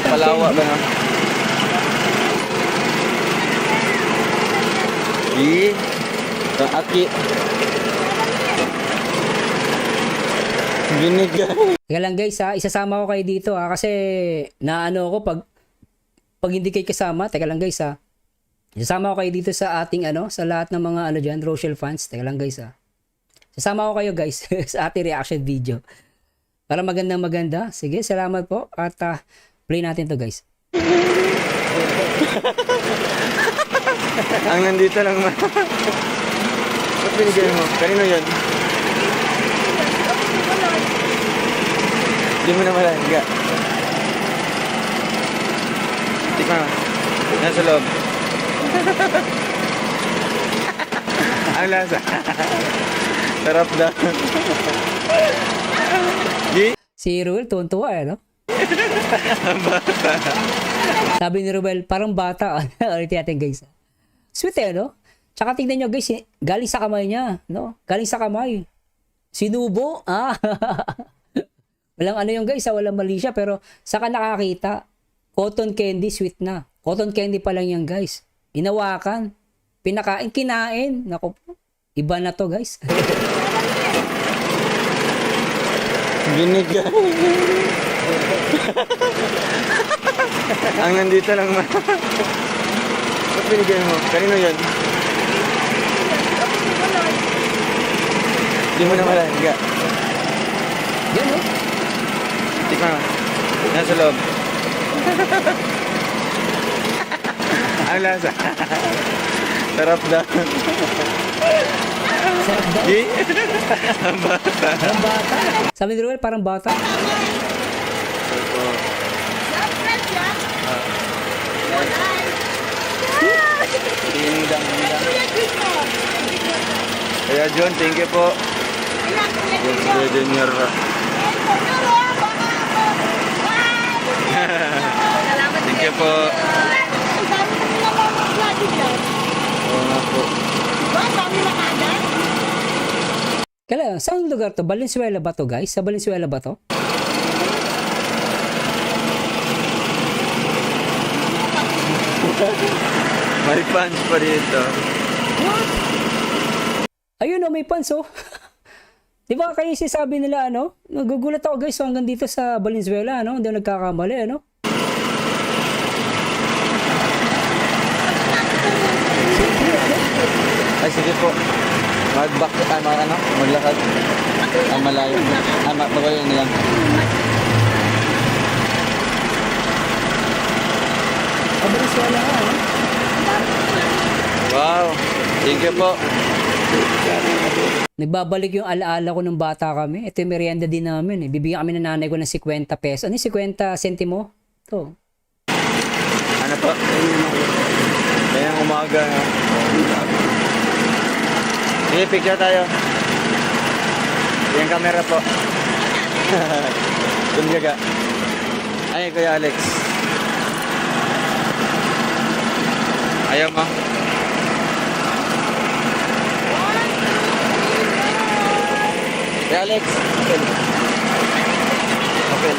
Palawa ba na? Aki. Binigay. Teka lang guys ha, isasama ko kayo dito ha, kasi naano ako pag hindi kayo kasama. Teka lang guys ha, isasama ko kayo dito sa ating sa lahat ng mga dyan, Rochelle fans. Teka lang guys ha, sasama ko kayo guys sa ating reaction video para maganda. Sige, salamat po at play natin to guys. Ang nandito lang ma. Ba't binigay mo? Kanino yun? Hindi mo na malangga. Tikman mo. Nasa loob. Ang lasa. Sarap daw. Si Ruel, tuwan-tuwa no? Sabi ni Ruel, parang bata. Ulit natin guys. Sweet no? Tsaka tingnan nyo guys, galing sa kamay niya, no? Galing sa kamay. Sinubo. Walang yung guys, walang mali siya, pero saka nakakita. Cotton candy, sweet na. Cotton candy pa lang yan guys. Inawakan. Pinakain, kinain. Naku, iba na to guys. Binigay. Ang nandito lang ma. Ba't binigay mo? Kanino yun? Hindi mo na malangga. Yan no? Tikman mo. Nasa loob. Ang lasa. Sarap daw. Sarap daw. Ang bata. Parang bata. Sabi ni Ruel, parang bata. Dindang. Kaya John, thank you po. John Junior. Thank you po. Oo nga po. Kaya, saan lugar to? Valenzuela ba to guys? Sa Valenzuela ba to? May fans pa dito. Ayun may pants oh. Di ba kayo sinasabi nila nagugulat ako guys hanggang dito sa Valenzuela hindi ako nagkakamali Ay sige po. Maglakad. Malayo. Magayon na lang. Valenzuela Wow. Thank you po. Nagbabalik yung alaala ko ng bata kami. Ito yung merienda din namin Bibigyan kami ng nanay ko ng 50 pesos. Ano yung 50 sentimo? Ito. Ano po? Kayang umaga. Sige, picture tayo. Yung camera po. Tunjaga. Ay, Kuya Alex. Ayaw mo? Kuya Alex. Okay.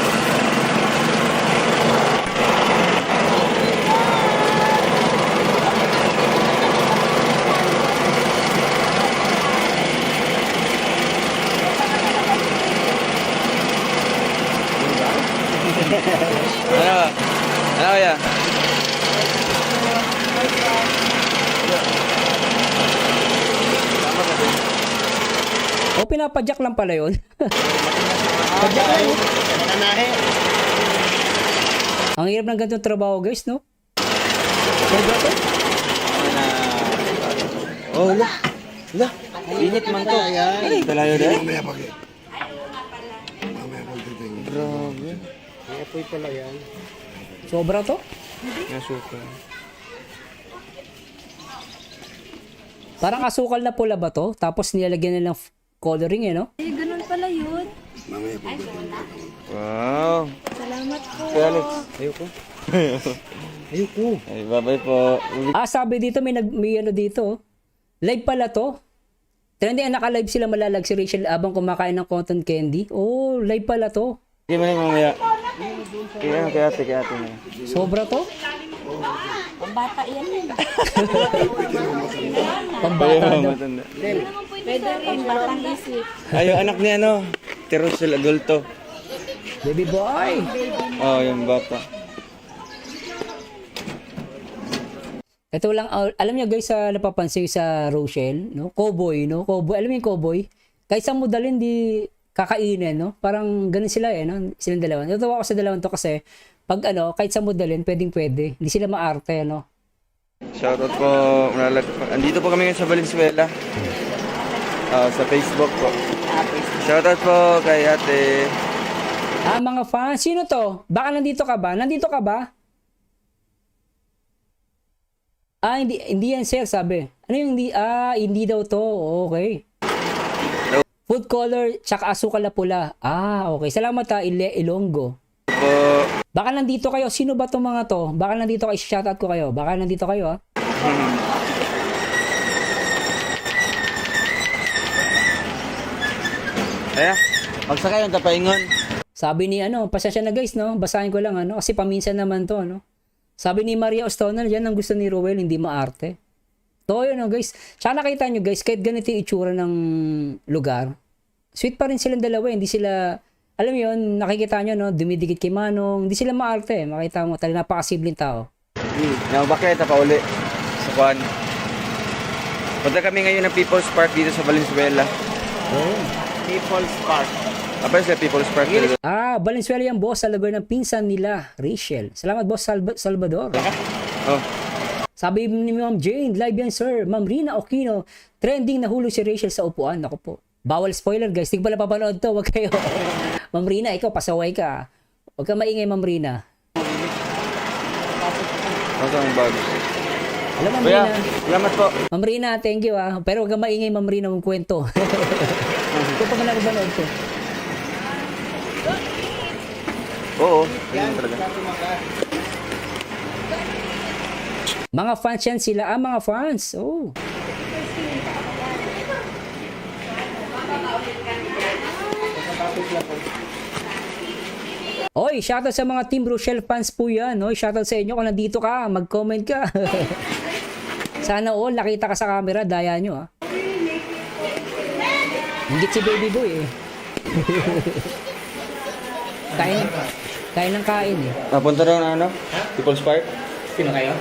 Ano kaya? Pinapadyak lang pala yun. Padyak lang yun. Ang hirap ng ganitong trabaho guys, no? Oh, wala. Init man to. Ay, talayo din. Grabe. May apoy pala yan. Sobra to? Nasuka. Parang asukal na pula ba to? Tapos nilalagyan na ng coloring no? Ganun pala yun. Wow. Salamat po. Kuya Alex. Ayoko. Ayoko. Ay, bye-bye po. Sabi dito may dito. Live pala to. Trending naka-live sila malalag si Rachel abang kumakain ng cotton candy. Oh, live pala to. Sige mo na mamaya. Kaya ate na. Sobra to? Pambata yan eh. Pambata daw. Matanda. Pwede rin, batang isip. Ay, yung anak ni ano, Tirosel Agulto. Baby boy. Oh, yung bata. Ito lang, alam niyo guys, sa napapansin sa Rochelle, no? Cowboy, no? Cowboy, alam mo yung cowboy? Kahit saan mo dalhin, di kakainin, no? Parang ganun sila eh, no? Silang dalawa. Natutuwa ako sa dalawang to kasi, pag ano, kahit saan mo dalhin, pwedeng-pwede. Hindi sila maarte, no? Shoutout po, andito po kami ngayon sa Valenzuela. Sa Facebook po. Shoutout po kay ate. Mga fans, sino to? Baka nandito ka ba? Nandito ka ba? Hindi yan sir, sabi. Ano yung hindi? Hindi daw to. Okay. Food color, tsaka asukal na pula. Okay. Salamat Ilonggo. Po. Baka nandito kayo. Sino ba tong mga to? Baka nandito kayo. Shoutout ko kayo. Baka nandito kayo, Ayan, magsakay yung tapaingon. Sabi ni pasensya na guys, no? Basahin ko lang, kasi paminsan naman to, Sabi ni Maria Ostonal, yan ang gusto ni Ruel, hindi maarte. To, yun, guys. Tsaka nakita nyo, guys, kahit ganito yung itsura ng lugar, sweet pa rin silang dalawa, hindi sila, alam mo yun, nakikita nyo, dumidikit kay Manong, hindi sila maarte. Makita mo, talagang napakasimpleng tao. Bakit pa uli sa Juan. Punta kami ngayon ng People's Park dito sa Valenzuela. People's Park. Apa sa People's Park? Valenzuela yung boss sa lugar ng pinsan nila, Rachel. Salamat, boss Salvador. Oh. Sabi ni Ma'am Jane, live yan sir. Ma'am Rina Aquino, trending nahulog si Rachel sa upuan. Ako po. Bawal spoiler guys, hindi pala papanood to. Wag kayo. Ma'am Rina, ikaw pasaway ka. Huwag ka maingay, Ma'am Rina. Ano ang bago? Alam, Ma'am Kuya, Rina. salamat po. Ma'am Rina, thank you Pero huwag ka maingay, Ma'am Rina, mong kwento. Ito pa man ako banood to. Oo, yan talaga. Mga fans yan sila. Mga fans. Oh. Oy, shoutout sa mga Team Rochelle fans po yan. Oy, shoutout sa inyo kung nandito ka. Mag-comment ka. Sana all, nakita ka sa camera. Daya nyo, Hingit si baby boy, Kain ng kain, Napunta daw na People's Park? Sino kayo?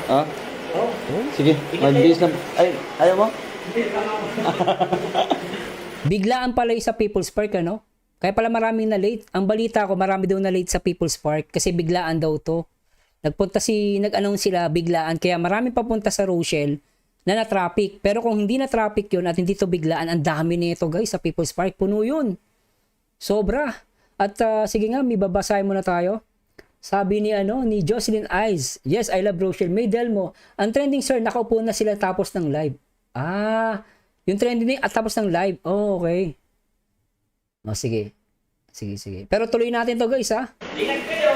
Sige, mag-base na. Ay, ayaw mo? Biglaan pala yung sa People's Park, Kaya pala maraming na late. Ang balita ko, marami daw na late sa People's Park kasi biglaan daw to. Nag-announce sila biglaan kaya maraming papunta sa Rochelle na na-traffic. Pero kung hindi na-traffic yun at hindi to biglaan, ang dami nito guys sa People's Park. Puno yun. Sobra. At sige nga, may babasahin muna tayo. Sabi ni Jocelyn Eyes, yes, I love Rochelle. May Delmo. Ang trending sir, nakaupo na sila tapos ng live. Yung trending at tapos ng live. Oh, okay. Sige. Sige. Pero tuloy natin to guys, Ingat kayo!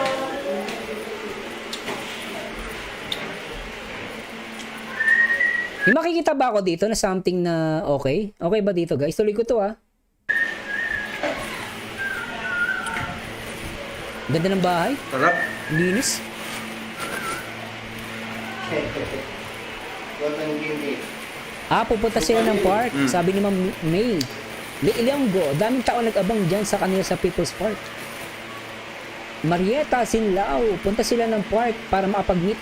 May makikita ba ako dito na something na okay? Okay ba dito guys? Tuloy ko to, Ganda ng bahay. Sarap. Linis. Pupunta sila ng park. Sabi ni Ma'am May. Ilonggo, daming tao nag-abang dyan sa kanila sa People's Park. Marieta, Sinlao, punta sila ng park para makapag-meet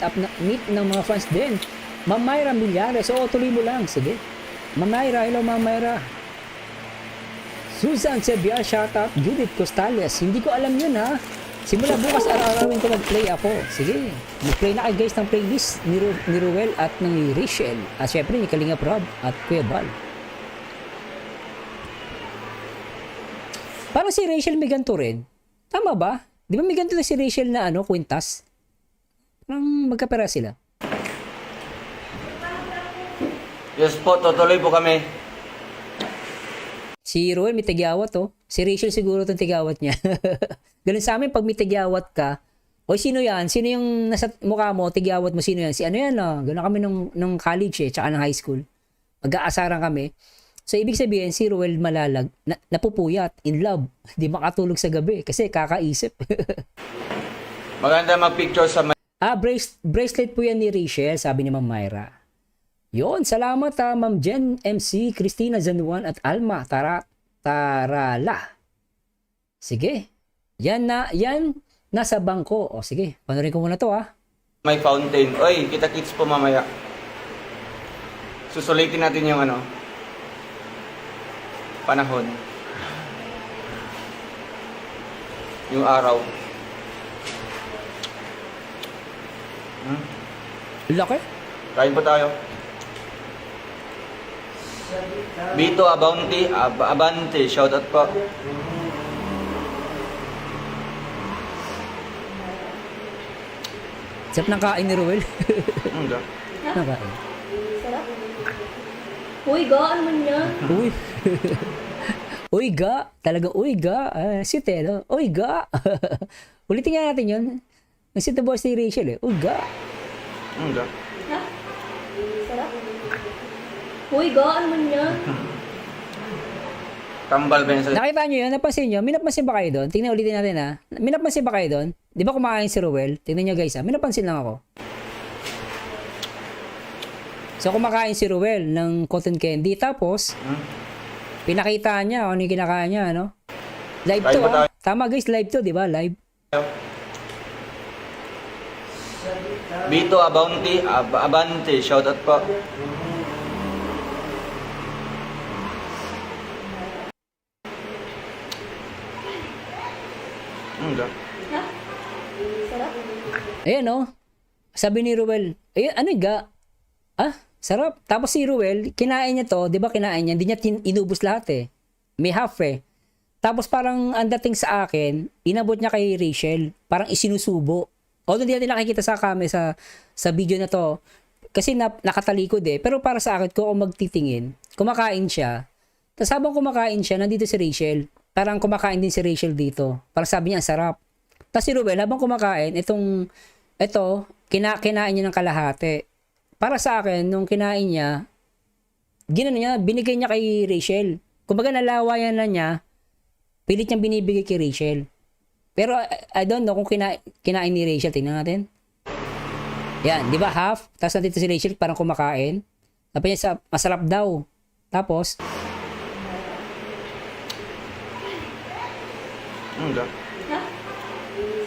ng mga fans din. Ma'am Myra Millares, tuloy mo lang. Sige. Ma'am Myra, hello Ma'am Myra. Susan Sebiar, shoutout. Judith Costales, hindi ko alam yun Simula bukas araw-arawin ko mag-play ako. Sige, mag-play na kayo guys ng playlist ni Ruel at ng Rachel. At syempre ni Kalinga Rob at Kuya Bal. Parang si Rachel may ganito rin. Tama ba? Di ba may ganito na si Rachel na kwintas? Parang magkapera sila. Yes po, tutuloy po kami. Si Ruel may tigyawat Si Rachel siguro itong tigyawat niya. Ganun sa amin, pag may tigyawat ka, sino yan? Sino yung nasa mukha mo, tigyawat mo, sino yan? Si yan Ganun kami nung college tsaka ng high school. Mag-aasaran kami. So, ibig sabihin, si Ruel Malalag, napupuyat, in love. Hindi makatulog sa gabi kasi kakaisip. Maganda mag-picture sa Bracelet po yan ni Rachel, sabi ni Ma'am Myra. Yon, salamat Ma'am Jen, MC, Christina Zanuan at Alma Tarala. Sige. Yan nasa bangko. O sige, panorin ko muna to may fountain. Oy, kita-kits po mamaya. Susulitin natin yung panahon. Yung araw. Laki. Kain po tayo. Bito Abante, shoutout po. Sarap ng kain ni Ruel. Hindi. Nakain. Sarap. Uy, gaan man yan. Uy. Uy ga. Talaga uy ga. Sweet no? Uy ga. Ulitin nga natin yun. Ang sweet na boss ni Rachel Uy ga. Hindi. Ha? Sarap. Uy, gaan man yan. Tambal ba yun sa... Nakita nyo yun? Napansin nyo? May napansin ba kayo doon? Tingnan ulitin natin May napansin ba kayo doon? Di ba kumakain si Ruel? Tingnan nyo guys May napansin lang ako. So kumakain si Ruel ng cotton candy. Tapos, pinakita niya ano yung kinakain niya, no? Live Kain to, ba tayo? Tama guys, live to, di ba? Live. Bito Abante, shoutout po. Hindi. Ha? Sarap. Ayan, no? Sabi ni Ruel, ano yung ga? Sarap. Tapos si Ruel, kinain niya to, di ba kinain niya? Hindi niya inubos lahat May half Tapos parang ang dating sa akin, inabot niya kay Rachel. Parang isinusubo. Although hindi natin nakikita sa camera sa video na to. Kasi nakatalikod Pero para sa akin, kung ako magtitingin, kumakain siya. Tapos habang kumakain siya, nandito si Rachel. Parang kumakain din si Rachel dito. Parang sabi niya, ang sarap. Tapos si Ruel, habang kumakain, kinain niya ng kalahati. Para sa akin, nung kinain niya, binigay niya kay Rachel. Kumbaga nalawayan na niya, pilit niyang binibigay kay Rachel. Pero I don't know kung kinain ni Rachel. Tingnan natin. Yan, di ba half? Tapos nandito si Rachel, parang kumakain. Sabi niya, masarap daw. Tapos, Hindi. Ha?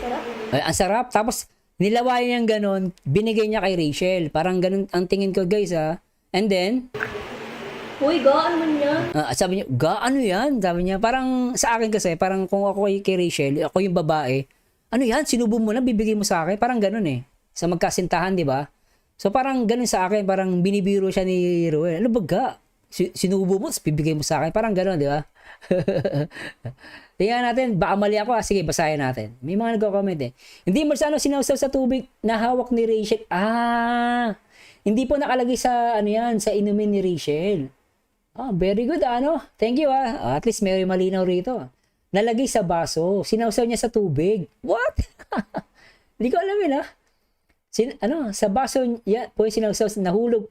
Sarap. ang sarap. Tapos, nilawayan niyang ganun, binigay niya kay Rachel. Parang ganun ang tingin ko guys And then, Uy, gaan man yan. sabi niya, ano yan? Sabi niya, parang sa akin kasi, parang kung ako kay Rachel, ako yung babae, ano yan? Sinubo mo na, bibigay mo sa akin? Parang ganun Sa magkasintahan, di ba? So parang ganun sa akin, parang binibiro siya ni Ruel. Ano ba ga? Sinubo mo, bibigay mo sa akin? Parang ganun, di ba? Tingnan natin, baka mali ako Sige, basahin natin. May mga nagko-comment Hindi mo sinawsaw sa tubig na hawak ni Rachel. Hindi po nakalagay sa sa inumin ni Rachel. Very good Thank you At least may malinaw rito. Nalagay sa baso. Sinawsaw niya sa tubig. What? Hindi ko alam yun sa baso niya po sinawsaw, nahulog.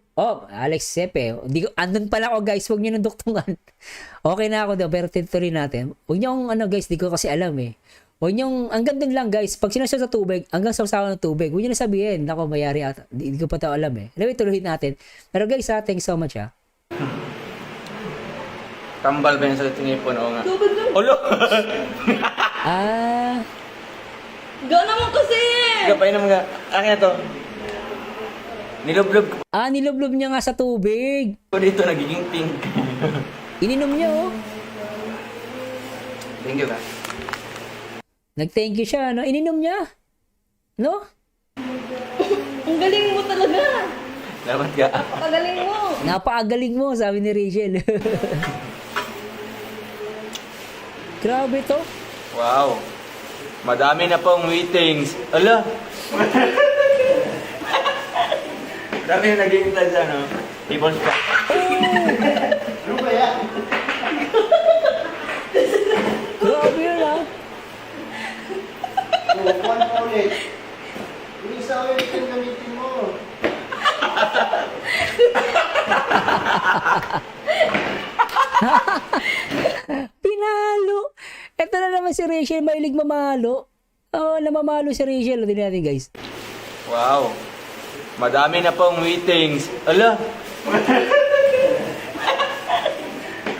Alex Sepe. Andun pala ako guys, huwag niyo nang duktungan. Okay na ako daw, pero tutuloy natin. Huwag niyo guys, di ko kasi alam Huwag niyo, hanggang dun lang guys, pag sinawsaw sa tubig, hanggang sawsawan ng tubig, huwag niyo na sabihin, nako mayari ata. Di ko pa ito alam Anyway, tuloy natin. Pero guys thanks so much Tambal ba yun sa tinipon? Oo nga. Tubig lang. Ulo! Gaan naman kasi. Gapay naman nga. Akin na to. Nilublob Nilublob niya nga sa tubig. ko dito, nagiging pink. Ininom niya Thank you ka. Nag-thank you siya Ininom niya. No? Ang galing mo talaga. Dapat ka. Pagaling mo. Napakagaling mo, sabi ni Rachel. Grabe to. Wow. Madami na pong meetings. Ala! Dami na naghihintay sa People's Park. Grabe yun One ulit. Yung isa ulit yung gamitin mo. Pinalo. Ito na naman si Rachel, mahilig mamalo. Oh, namamalo si Rachel. Tingnan natin guys. Wow. Madami na pong meetings. Ala.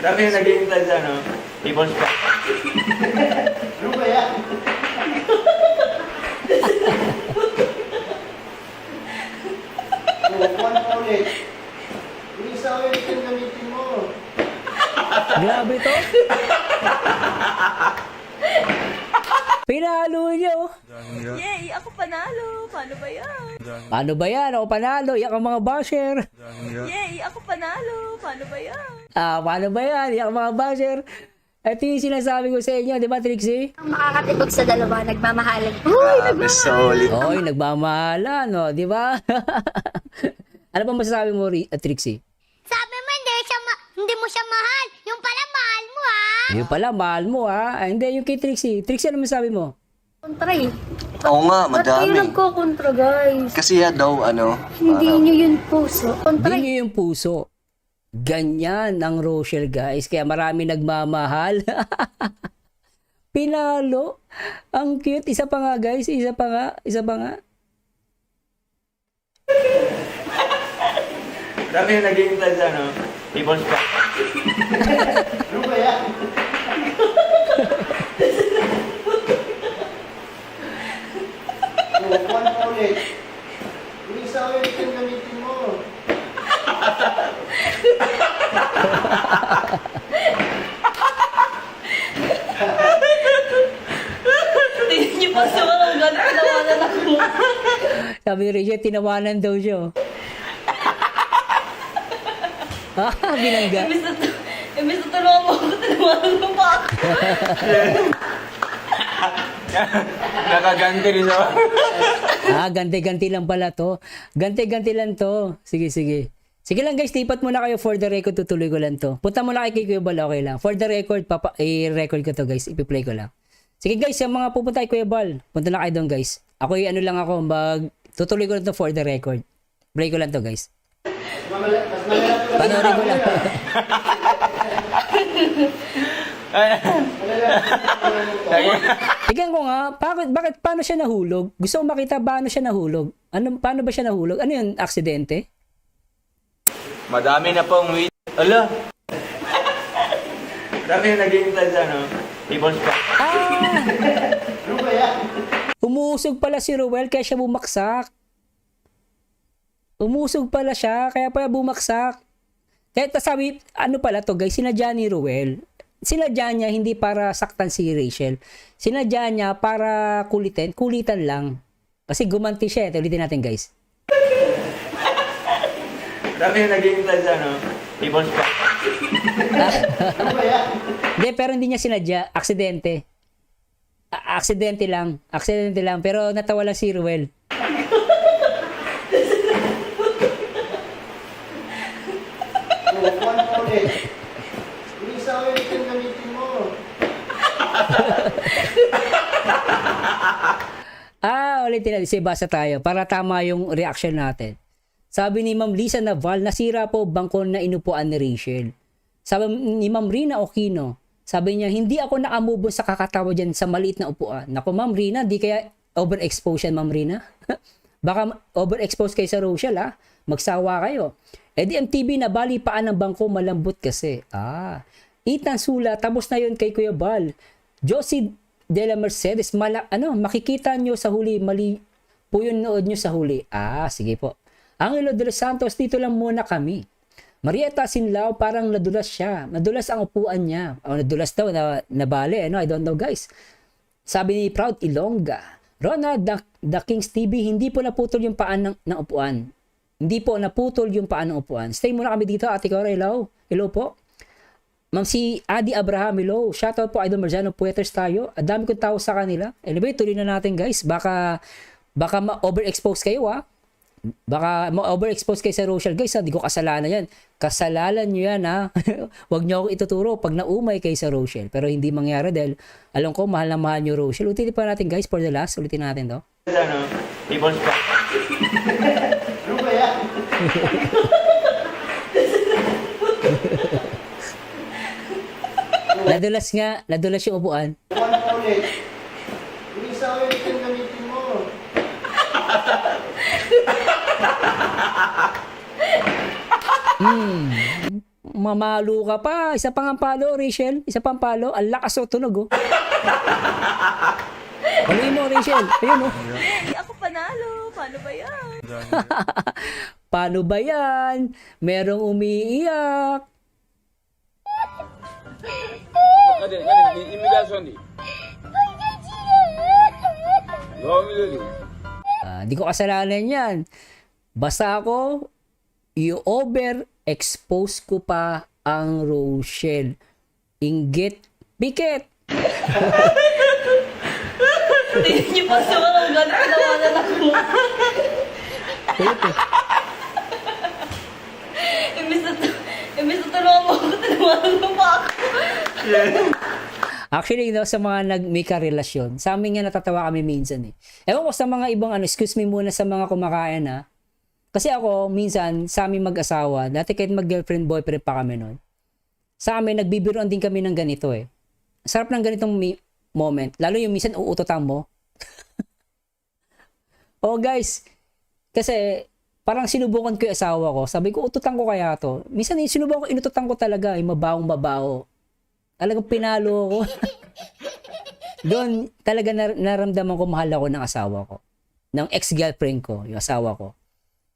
Dami yung naghihintay sa ano. People's Park. Ano ba yan? Kuhan mo ulit. Yung isa ulit yung gamitin mo. Grabe to. Pinalo niyo. Yay! Ako panalo! Paano ba yan? Paano ba yan? Ako panalo. Iyak ang mga basher. Yay! Ako panalo! Paano ba yan? Paano ba yan? Iyak ang mga basher. Ito yung sinasabi ko sa inyo, di ba Trixie? Ang makakatibag sa dalawa, nagmamahalan. Uy, Solid. Oy, nagmamahalan, no? Di ba? Ano ba masasabi mo, Trixie? Sabi mo, hindi mo siya mahal. Yung pala, mahal mo, ha? Yung pala, mahal mo, ha? Hindi, yung kay Trixie. Trixie, ano masasabi mo? Kontra eh. Oo nga, Ba't kayo madami. nagkokontra, guys? Kasi daw, Hindi nyo yun puso. Kontra Hindi nyo yung puso. Ganyan ang Rochelle, guys. Kaya marami nagmamahal. Pinalo. Ang cute. Isa pa nga, guys. Isa pa nga. Dami yung naghihintay sa ano. People's Park. Ano ba yan? Kuhan mo ulit. Yung isa ulit yung gamitin mo. Tingnan niyo pa sa mga gano'n. Tinawanan ako. Sabi ni Rachel, tinawanan daw siya. Oh. Binangga. Imbis na tulungan mo ako, tinawanan mo pa ako. Nakaganti rin sa... Ganti-ganti lang pala to. Ganti-ganti lang to. Sige. Sige lang guys, tipat muna kayo for the record, tutuloy ko lang to. Punta muna kay Kuya Bal, okay lang. For the record, i-record ko to guys, ipi-play ko lang. Sige guys, yung mga pupunta kay Kuya Bal, punta na kayo doon guys. Ako ano lang ako, tutuloy ko lang to for the record. Play ko lang to guys. Mas malala ko. Panoorin ko lang. Tignan ko nga, bakit paano siya nahulog? Gusto ko makita paano siya nahulog. Paano ba siya nahulog? Ano yun, aksidente? Madami na pong meetings. Ala. Dami yung naghihintay sa ano. People's Park. Ano ba yan? Umusog pala si Ruel kaya siya bumaksak. Umusog pala siya kaya pala bumaksak. Kaya sabi, ano pala to guys, sinadya ni Ruel. Sinadya niya hindi para saktan si Rachel. Sinadya niya para kulitan lang. Kasi gumanti siya. Ulitin natin guys. Dami yung naghihintay sa ano. People's Park. Ano ba yan? Hindi, pero hindi niya sinadya. Aksidente. Aksidente lang. Pero natawa lang si Ruel. Kuhan mo ulit. Yung isa ulit yung gamitin mo. Ulitin natin. Basa tayo para tama yung reaction natin. Sabi ni Ma'am Lisa Naval, nasira po bangko na inupuan ni Rachel. Sabi ni Ma'am Rina Aquino, sabi niya, hindi ako nakamove sa kakatawa dyan sa maliit na upuan. Naku, Ma'am Rina, di kaya overexpose yan, Ma'am Rina? Baka overexpose kayo sa Rochelle, ha? Magsawa kayo. di MTV na bali paan ng bangko malambot kasi. Ethan Sula, tapos na yun kay Kuya Bal. Josie de la Mercedes, makikita nyo sa huli, mali po yung nood nyo sa huli. Sige po. Angelo de los Santos, dito lang muna kami. Marieta Sinlao, parang nadulas siya. Nadulas ang upuan niya. Nadulas daw, nabali. I don't know guys. Sabi ni Proud Ilongga, Ronald, the King's TV, hindi po naputol yung paan ng upuan. Hindi po naputol yung paan ng upuan. Stay muna kami dito, Ate Cora, hello. Hello po. Ma'am si Adi Abraham, hello. Shoutout po, Idol Marjano, Pueters tayo. Ang dami kong tao sa kanila. Anyway, tuloy na natin guys. Baka ma-overexpose kayo Baka ma-overexpose kayo sa Rochelle guys. Hindi ko kasalanan yan. Kasalanan nyo yan Huwag nyo akong ituturo pag naumay kayo sa Rochelle. Pero hindi mangyari dahil alam ko mahal na mahal nyo Rochelle. Ulitin pa natin guys for the last. Ulitin natin to. Ano? People's Park. Ano ba yan? Nadulas yung upuan. Kuhan mo ulit. Yung isa ulit Mamalo ka pa. Isa pang ang palo, Rachel. Isa pang palo. Ang lakas o tunog, oh. Paluin mo, Rachel. Ayun, oh. Hindi ako panalo. Paano ba yan? Paano ba yan? Merong umiiyak. Di ko kasalanan yan. Basta ako, i-overexpose ko pa ang Rochelle. Inggit, pikit. Tingnan niyo po sa mga ganit tinawanan ako. Imbis na tulungan mo ako, tinawanan mo pa ako. Actually, sa mga may karelasyon, sa amin nga natatawa kami minsan eh. Ewan ko sa mga ibang excuse me muna sa mga kumakain ha. Kasi ako, minsan, sa amin mag-asawa, dati kahit mag-girlfriend, boyfriend pa kami noon, sa amin, nagbibiroan din kami ng ganito eh. Sarap ng ganitong moment. Lalo yung minsan uutotan mo. Oh guys, kasi parang sinubukan ko yung asawa ko. Sabi ko, ututan ko kaya to. Minsan sinubukan ko, inututan ko talaga. Mabawong mabaho. Talagang pinalo ko. Doon talaga naramdaman ko mahal ako ng asawa ko. Ng ex-girlfriend ko, yung asawa ko.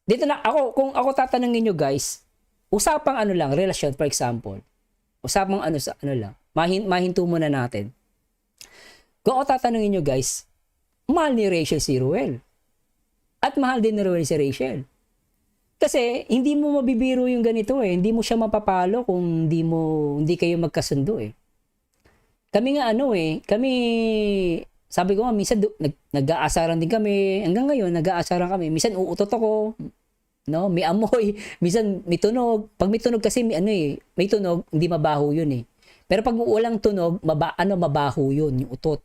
Dito na ako, kung ako tatanungin nyo guys, usapang ano lang, relasyon for example. Usapang ano sa ano lang. Mahinto muna natin. Kung ako tatanungin nyo guys, mahal ni Rachel si Ruel. At mahal din ni Ruel si Rachel. Kasi hindi mo mabibiro yung ganito eh. Hindi mo siya mapapalo kung hindi kayo magkasundo eh. Kami nga sabi ko nga, minsan nag-aasaran din kami. Hanggang ngayon, nag-aasaran kami. Minsan uutot ako. No? May amoy. Minsan may tunog. Pag may tunog kasi may tunog, hindi mabaho yun eh. Pero pag walang tunog, mabaho yun, yung utot.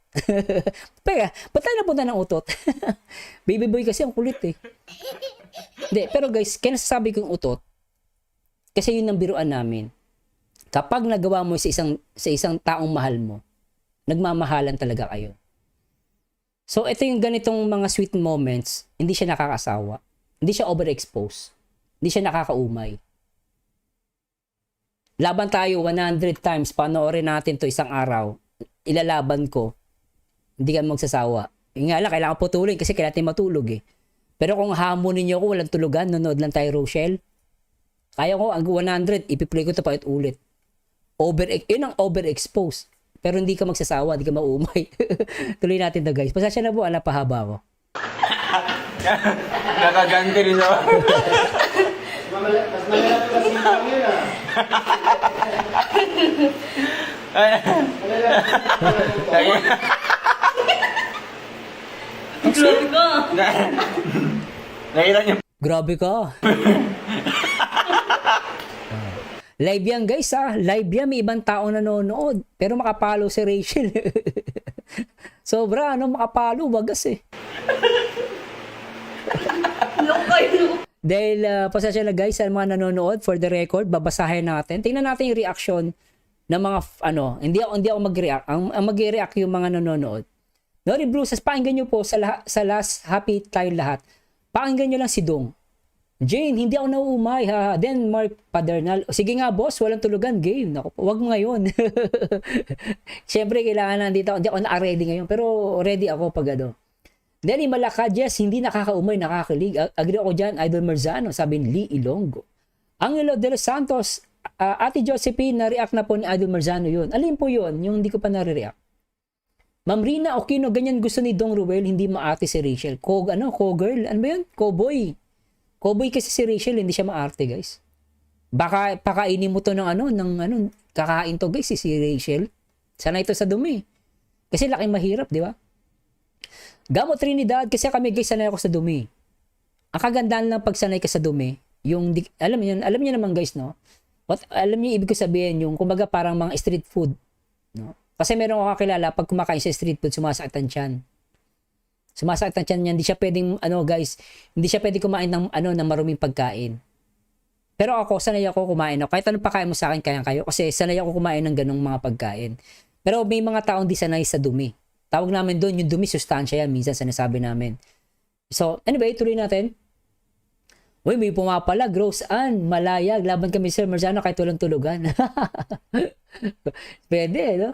Pega, ba't tayo napunta ng utot? Baby boy kasi ang kulit eh. Hindi, pero guys, kaya nasasabi ko yung utot, kasi yun ang biruan namin. Kapag nagawa mo sa isang taong mahal mo, nagmamahalan talaga kayo. So, ito yung ganitong mga sweet moments, hindi siya nakakasawa. Hindi siya overexpose. Hindi siya nakakaumay. Laban tayo 100 times, panoorin natin to isang araw. Ilalaban ko. Hindi ka magsasawa. Yung nga lang, kailangan putulin kasi kailangan matulog eh. Pero kung hamonin niyo ako, walang tulugan, nanood lang tayo Rochelle. Kaya ko, ang 100, ipiplay ko ito pa ulit. Yun ang overexpose. Pero hindi ka magsasawa, hindi ka maumay. Tuloy natin to guys. Pasensya na po, pahaba ko. Nakaganti rin ako. Mas malala pa si Mami yun ah. Grabe ka. Nakita niyo. Grabe ka. Live yan guys ha. Live yan. May ibang tao nanonood. Pero makapalo si Rachel. Sobra makapalo. Wagas eh. Loko kayo. Dahil pasensya na guys sa mga nanonood, for the record, babasahin natin. Tingnan natin yung reaction ng mga hindi ako mag-react. Ang mag-react yung mga nanonood. Nori Bruces, pakinggan nyo po sa last happy tayo lahat. Pakinggan nyo lang si Dong. Jane, hindi ako nauumay ha. Then Mark Padernal, sige nga boss, walang tulugan, game. Naku, wag mo ngayon. Siyempre kailangan nandito, hindi ako na-ready ngayon, pero ready ako pag Nelly Malacadjes, hindi nakakaumay, nakakalig. Agree ako dyan, Idol Marzano, sabi ni Lee Ilonggo. Angelo de los Santos, Ate Josephine, na-react na po ni Idol Marzano yun. Alin po yun? Yung hindi ko pa na-react. Ma'am Rina Okino, ganyan gusto ni Dong Ruel, hindi maarte si Rachel. Co-girl, ano ba yun? Cowboy. Cowboy kasi si Rachel, hindi siya maarte guys. Baka pakainin mo to kakain to guys si Rachel. Sana ito sa dumi. Kasi laking mahirap, di ba? Gamo Trinidad, kasi kami guys, sanay ako sa dumi. Ang kagandaan lang pag sanay ka sa dumi, alam niyo naman guys, no? Alam niyo ibig ko sabihin, yung kumbaga parang mga street food, no? Kasi meron ako kakilala, pag kumakain sa street food, sumasakit ang tiyan. Sumasakit ang tiyan niya, hindi siya pwedeng, guys, hindi siya pwedeng kumain ng maruming pagkain. Pero ako, sanay ako kumain. Kahit anong pagkain mo sa akin, kaya kayo. Kasi sanay ako kumain ng ganong mga pagkain. Pero may mga taong di sanay sa dumi. Tawag namin doon, yung dumi, sustansya yan. Minsan sinasabi namin. So, anyway, tuloy natin. Uy, may pumapalag, Rose Ann, malayag, laban kami Sir Marzano kahit walang tulugan. Pwede, no?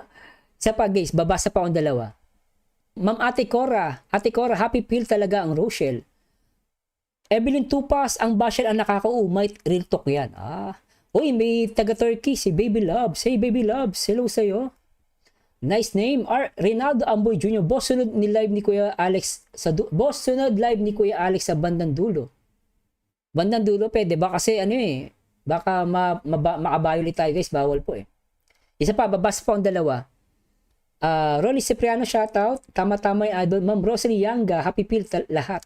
Isa pa guys, babasa pa akong dalawa. Ma'am Ate Cora, happy pill talaga ang Rochelle. Evelyn Tupas, ang bashel ang nakakaumay, real talk yan. Uy, may taga-Turkey, si Baby Loves. Hey Baby Loves, hello sa'yo. Nice name. Reynaldo Amboy Jr. Boss, sunod live ni Kuya Alex sa bandang dulo. Bandang dulo, pwede ba? Kasi baka makabayoli tayo guys, bawal po eh. Isa pa, babasa pa ang dalawa. Rolly Cipriano, shoutout. Tama-tama yung idol. Ma'am Rosalie Yanga, happy pill lahat.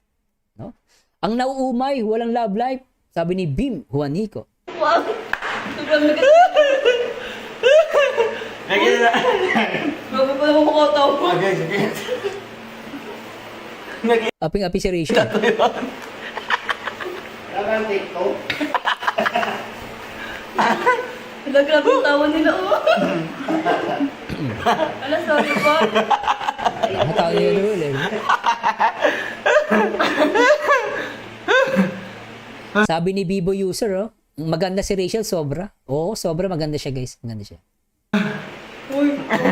No? Ang nauumay, walang love life, sabi ni Bim Juanico. Wow. Sobrang lagat. Bago pa naman makataw ko. Aping-api si Rachel. Parang TikTok. Grabe yung tawa nila, oh. Ala, sorry po. Nakatawa niya yung rule eh. Sabi ni Bibo User, maganda si Rachel, sobra. Oo, sobra maganda siya guys. Maganda siya.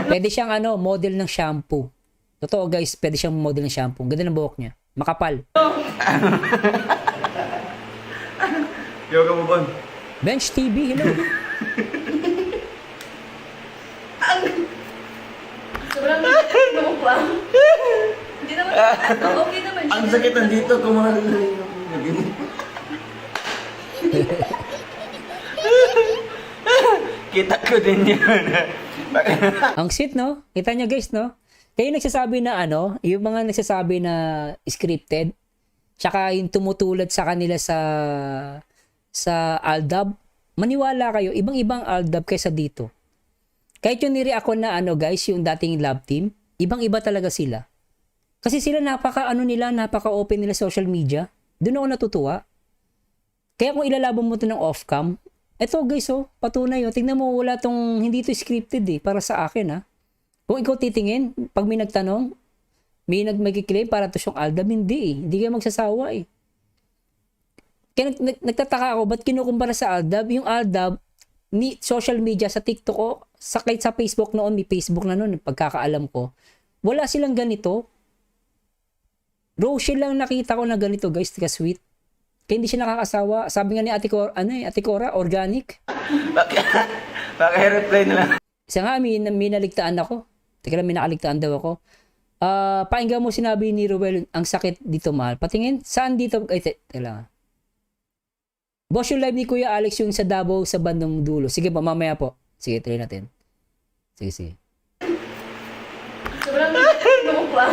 Pwede siyang model ng shampoo. Totoo guys, pwede siyang model ng shampoo. Ganda ng buhok niya. Makapal. Yoga mo ba? Bench TV, hello. Sobrang lagat mo pa. Hindi naman, okay naman. Ang sakit nandito, kumahal na yung Kita ko din yun. Ang sweet, no? Kita niya guys, no? Kayo nagsasabi na yung mga nagsasabi na scripted, tsaka yung tumutulad sa kanila sa Aldab, maniwala kayo, ibang-ibang Aldab kaysa dito. Kahit yung nire ako na guys, yung dating love team, ibang-iba talaga sila. Kasi sila napaka-open nila social media. Doon ako natutuwa. Kaya kung ilalaban mo ito ng off-cam, eto guys, patunay, tingnan mo, wala tong, hindi ito scripted para sa akin Kung ikaw titingin, pag may nagtanong, may magkiklaim para to siyang Aldab, hindi kayo magsasawa Kaya nagtataka ako, ba't kinukumpara sa Aldab? Yung Aldab, ni social media, sa TikTok ko, kahit sa Facebook noon, may Facebook na noon, pagkakaalam ko, wala silang ganito. Rochelle lang nakita ko na ganito guys, tika sweet. Kaya hindi siya nakakasawa. Sabi nga ni Ate Cora, organic. Reply na lang. Isa nga, may naligtaan ako. Teka lang, may nakaligtaan daw ako. Painggan mo sinabi ni Ruel, ang sakit dito mahal. Patingin, saan dito? Ay, teka lang. Boss, yung live ni Kuya Alex yung sa Davao sa bandang dulo. Sige po, mamaya po. Sige, try natin. Sige. Sobrang lagat mo pa.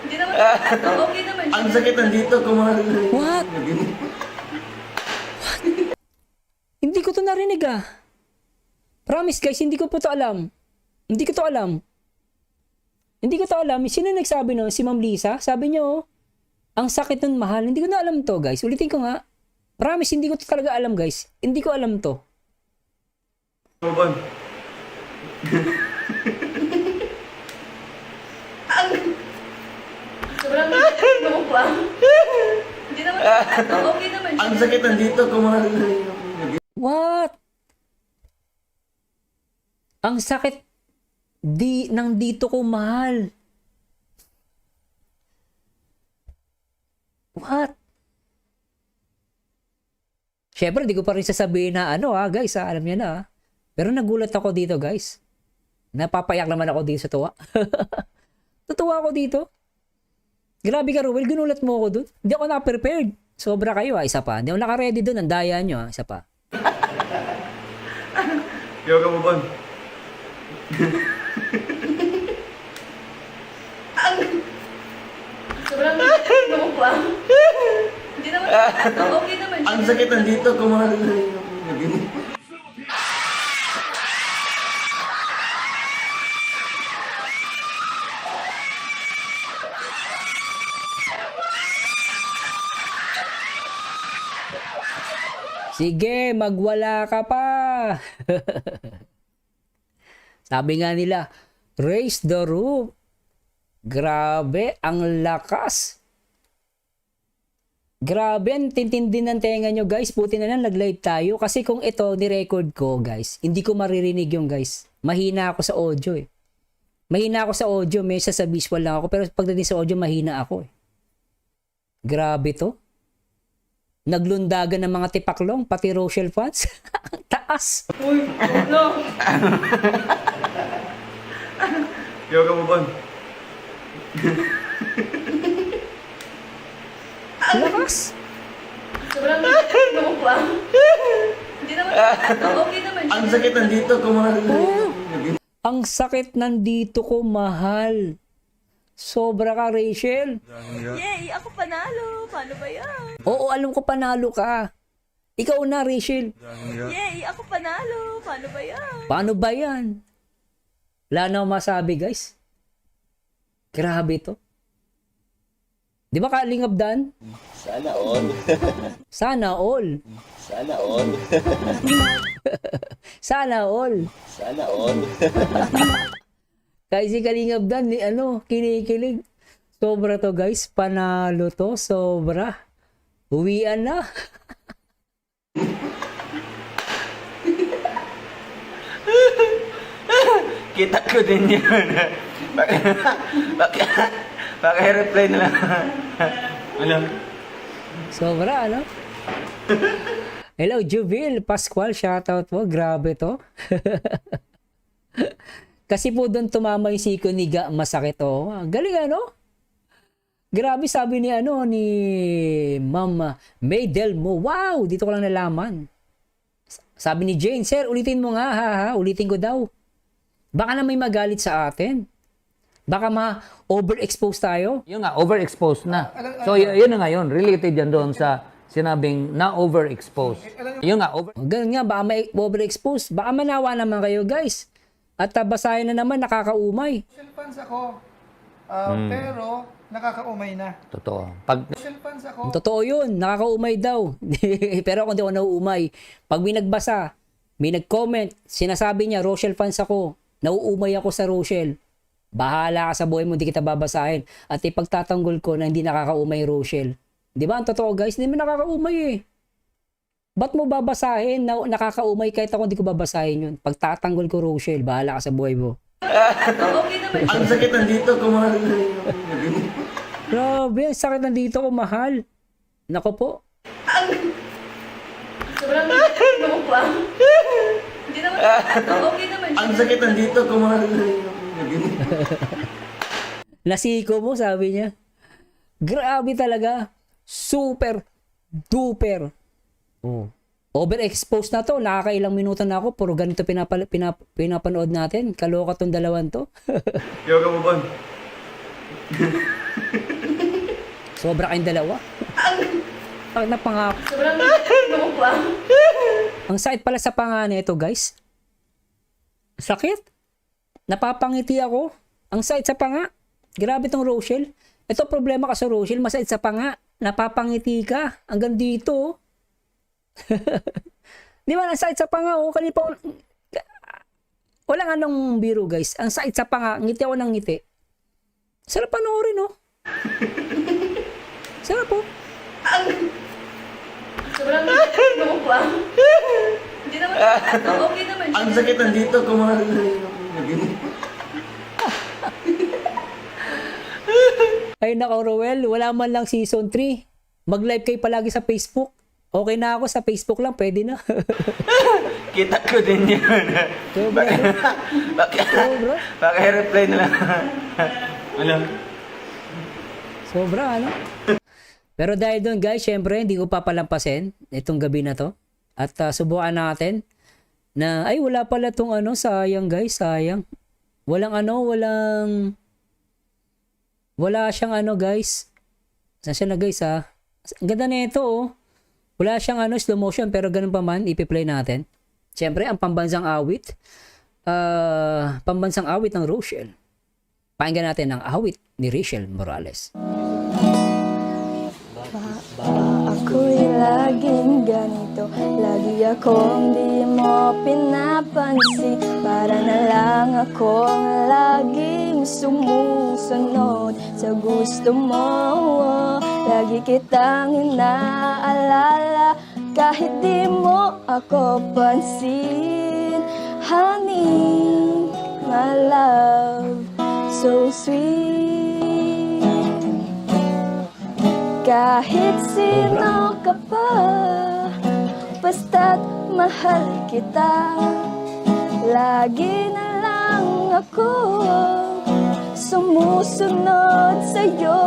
Hindi naman, okay naman. Ang sakit nandito, kumahal na yung What? Hindi ko to narinig Promise guys, hindi ko po to alam. Hindi ko to alam. Sino nagsabi nun? Si Ma'am Lisa? Sabi niyo, ang sakit nun mahal. Hindi ko na alam to guys. Ulitin ko nga. Promise, hindi ko to talaga alam guys. Hindi ko alam to. Sobrang lagat mo pa. Hindi naman, okay naman. Ang sakit nandito, kumahal na yung What? Ang sakit nang dito ko mahal. What? Syempre, di ko pa rin sasabihin na guys, alam niya na. Pero nagulat ako dito, guys. Napapayak naman ako dito sa tuwa. Tutuwa ako dito. Grabe ka, Ruel, ginulat mo ako dun. Hindi ako na-prepared. Sobra kayo, isa pa. Hindi ako naka-ready dun, ang daya nyo, isa pa. Yoga mo ba? Sobrang lagat mo pa. Hindi naman, okay naman. Ang sakit nandito, kumahal na yung Sige, magwala ka pa. Sabi nga nila, raise the roof. Grabe, ang lakas. Grabe, ang tintindi ng tenga nyo guys. Buti na lang nag-live tayo. Kasi kung ito, ni-record ko guys, hindi ko maririnig yung guys. Mahina ako sa audio eh. Mahina ako sa audio. May sa visual lang ako. Pero pagdating sa audio, mahina ako eh. Grabe to. Naglundagan ng mga tipaklong, pati Rochelle fans. Ang taas. Uy, no. Yoga mo, Bon. Lakas. Sobrang ano pa. Hindi naman, okay naman siya. Ang sakit nandito, kumahal. Ang sakit nandito ko, mahal. Sobra ka, Rachel. Yay, ako panalo. Paano ba yan? Oo, alam ko panalo ka. Ikaw na, Rachel. Yay, ako panalo. Paano ba yan? Paano ba yan? Wala na akong masabi, guys. Grabe to. Di ba Kalingap Dan? Sana all. Sana all. Sana all. Sana all. Sana all. Kahit si Kalingap Dan, kinikilig. Sobra to, guys. Panalo to. Sobra. Uwian na. Kita ko din yun. Reply na lang. Ano? Sobra, ano? Hello, Jubil. Pascual, shoutout po. Grabe to. Kasi po doon tumama yung siko ni Ga. Masakit, oh. Galing, ano? Grabe, sabi ni, ni Mama Maydel mo. Wow, dito ko lang nalaman. Sabi ni Jane, sir, ulitin mo nga, ha? Ulitin ko daw. Baka na may magalit sa atin. Baka ma-overexpose tayo. Yun nga, overexposed na. So, yun na nga yun. Related yan doon sa sinabing na-overexposed. Yun nga, Ganun nga, baka may overexpose. Baka manawa naman kayo, guys. At basahin na naman, nakakaumay. Social fans ako, pero nakakaumay na. Totoo. Pag Social fans ako, Totoo yun, nakakaumay daw. Pero ako hindi ako nauumay. Pag may nagbasa, may nag-comment, sinasabi niya, Rochelle fans ako, nauumay ako sa Rochelle. Bahala ka sa buhay mo, hindi kita babasahin. At ipagtatanggol ko na hindi nakakaumay Rochelle. Di ba? Ang totoo guys, hindi mo nakakaumay eh. Ba't mo babasahin na nakakaumay kahit ako hindi ko babasahin yun? Pagtatanggol ko Rochelle, bahala ka sa buhay mo. Okay naman siya. Ang sakit nandito, kumahal. Grabe, ang sakit nandito ko, mahal. Nako po. Sobrang ano pa. Hindi naman, okay naman siya. Ang sakit nandito, kumahal. Nasiko mo, sabi niya. Grabe talaga. Super duper. Oh. Overexposed na to. Nakakailang minuto na ako. Puro ganito pinapanood natin. Kaloka tong dalawan to. Yoga mo, Bon. Sobra kayong dalawa. Pag napangako. Sobrang ano pa. Ang sakit pala sa panga nito, guys. Sakit. Napapangiti ako. Ang sakit sa panga. Grabe tong Rochelle. Ito problema ka sa Rochelle. Masakit sa panga. Napapangiti ka. Hanggang dito. Oh. Di ba? Ang sakit sa panga. Oh. Kanina pa. Walang anong biro, guys. Ang sakit sa panga. Ngiti ako ng ngiti. Sarap panoorin, oh. Sarap, oh. Sobrang ano pa. Hindi naman, okay naman siya. Ang sakit nandito, kumahal. Ay nako, Roel, wala man lang season 3. Mag-live kayo palagi sa Facebook. Okay na ako sa Facebook lang, pwede na. Kita ko din yun. Sobra. Sobra. Reply na lang. Ano? Sobra, ano? Pero dahil doon, guys, syempre, hindi ko papalampasin itong gabi na to. At subukan natin na, ay, wala pala tong sayang, guys, sayang. Wala siyang guys. Saan siya na, guys, ha? Ang ganda na ito, oh. Wala siyang slow motion, pero ganun pa man, ipi-play natin. Syempre, ang pambansang awit. Pambansang awit ng Rochelle. Pakinggan natin ang awit ni Rachel Morales. Ako'y laging ganito, lagi akong di mo pinapansin. Para na lang akong laging sumusunod sa gusto mo. lagi kitang inaalala kahit di mo ako pansin. Honey, my love, so sweet. Kahit sino ka pa, basta't mahal kita. Lagi na lang ako sumusunod sa'yo.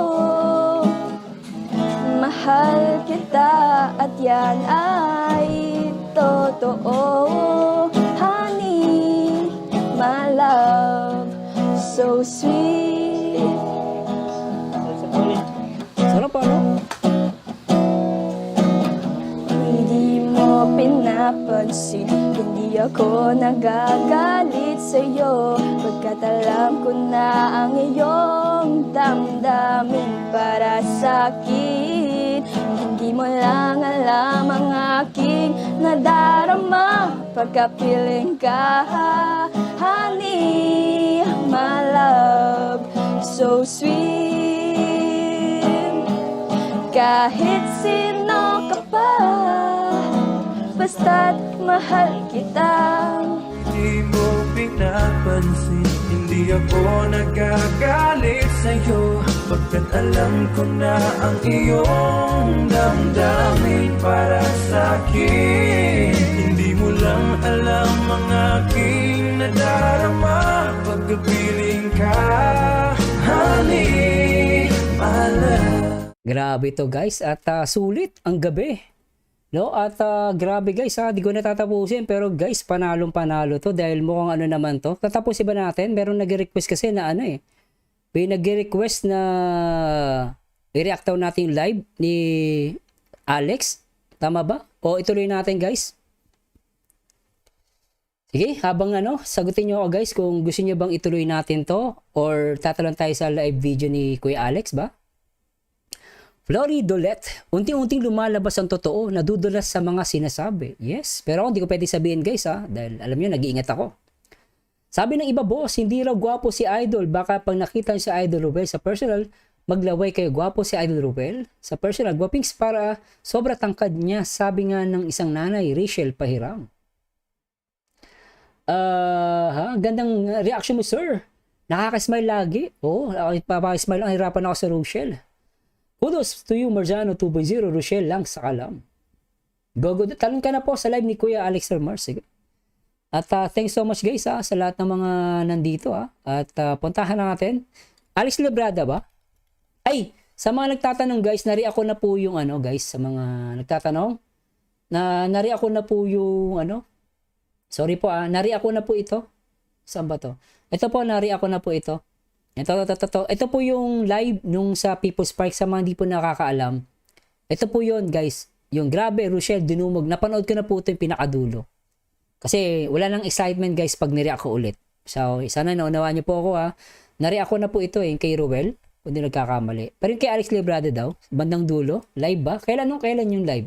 Mahal kita at yan ay totoo. Honey, my love, so sweet. Sarap ano? Hindi mo pinapansin, hindi ako nagagalit sa'yo, pagkat alam ko na ang iyong damdamin para sa'kin. Hindi mo lang alam ang aking nadarama pagkapiling ka. Honey, my love, so sweet. Kahit sino ka pa, basta't mahal kita. Di mo pinapansin, hindi ako nagagalit sa'yo, pagkat alam ko na ang iyong damdamin para sa'kin. Hindi mo lang alam ang aking nadarama pagkapiling ka. Honey, my love. Grabe to guys, at sulit ang gabi. No? At grabe guys, di ko natatapusin, pero guys, panalong panalo to dahil mukhang ano naman to. Tatapusin ba natin? Meron nag-request kasi na ano eh. May nag-request na i-react daw natin yung live ni Alex. Tama ba? O ituloy natin guys. Sige, habang ano, sagutin nyo ako guys kung gusto nyo bang ituloy natin to or tatalon tayo sa live video ni Kuya Alex ba? Flory Dolet, unting-unting lumalabas ang totoo, nadudulas sa mga sinasabi. Yes, pero hindi ko pwede sabihin guys dahil alam nyo, nag-iingat ako. Sabi ng iba boss, hindi raw gwapo si Idol, baka pag nakita si Idol Ruel sa personal, maglaway kayo. Gwapo si Idol Ruel sa personal, gwapings para sobra tangkad niya, sabi nga ng isang nanay, Rachel Pahiram. Gandang reaction mo sir, nakaka-smile lagi. Papaka-smile lang, hirapan ako sa Rochelle. Kudos to you, Marjano 2.0, Rochelle lang sa kalam. Go. Talon ka na po sa live ni Kuya Alex Hermar. Sige. At thanks so much guys sa lahat ng mga nandito At puntahan na natin. Alex Librada ba? Ay, sa mga nagtatanong guys, nari-ako na po yung ano guys, sa mga nagtatanong. Nari-ako na po yung ano. Sorry po nari-ako na po ito. Saan ba to? Ito po, nari-ako na po ito. Ito po yung live nung sa People's Park sa mga hindi po nakakaalam. Ito po yun guys. Yung grabe, Rochelle Dinumog. Napanood ko na po ito yung pinakadulo. Kasi wala nang excitement guys pag nire-react ko ulit. So sana naunawaan niyo po ako Nare-react ko na po ito yung kay Ruel. Kung di nagkakamali. Pero yung kay Alex Librada daw. Bandang dulo. Live ba? Kailan yung live?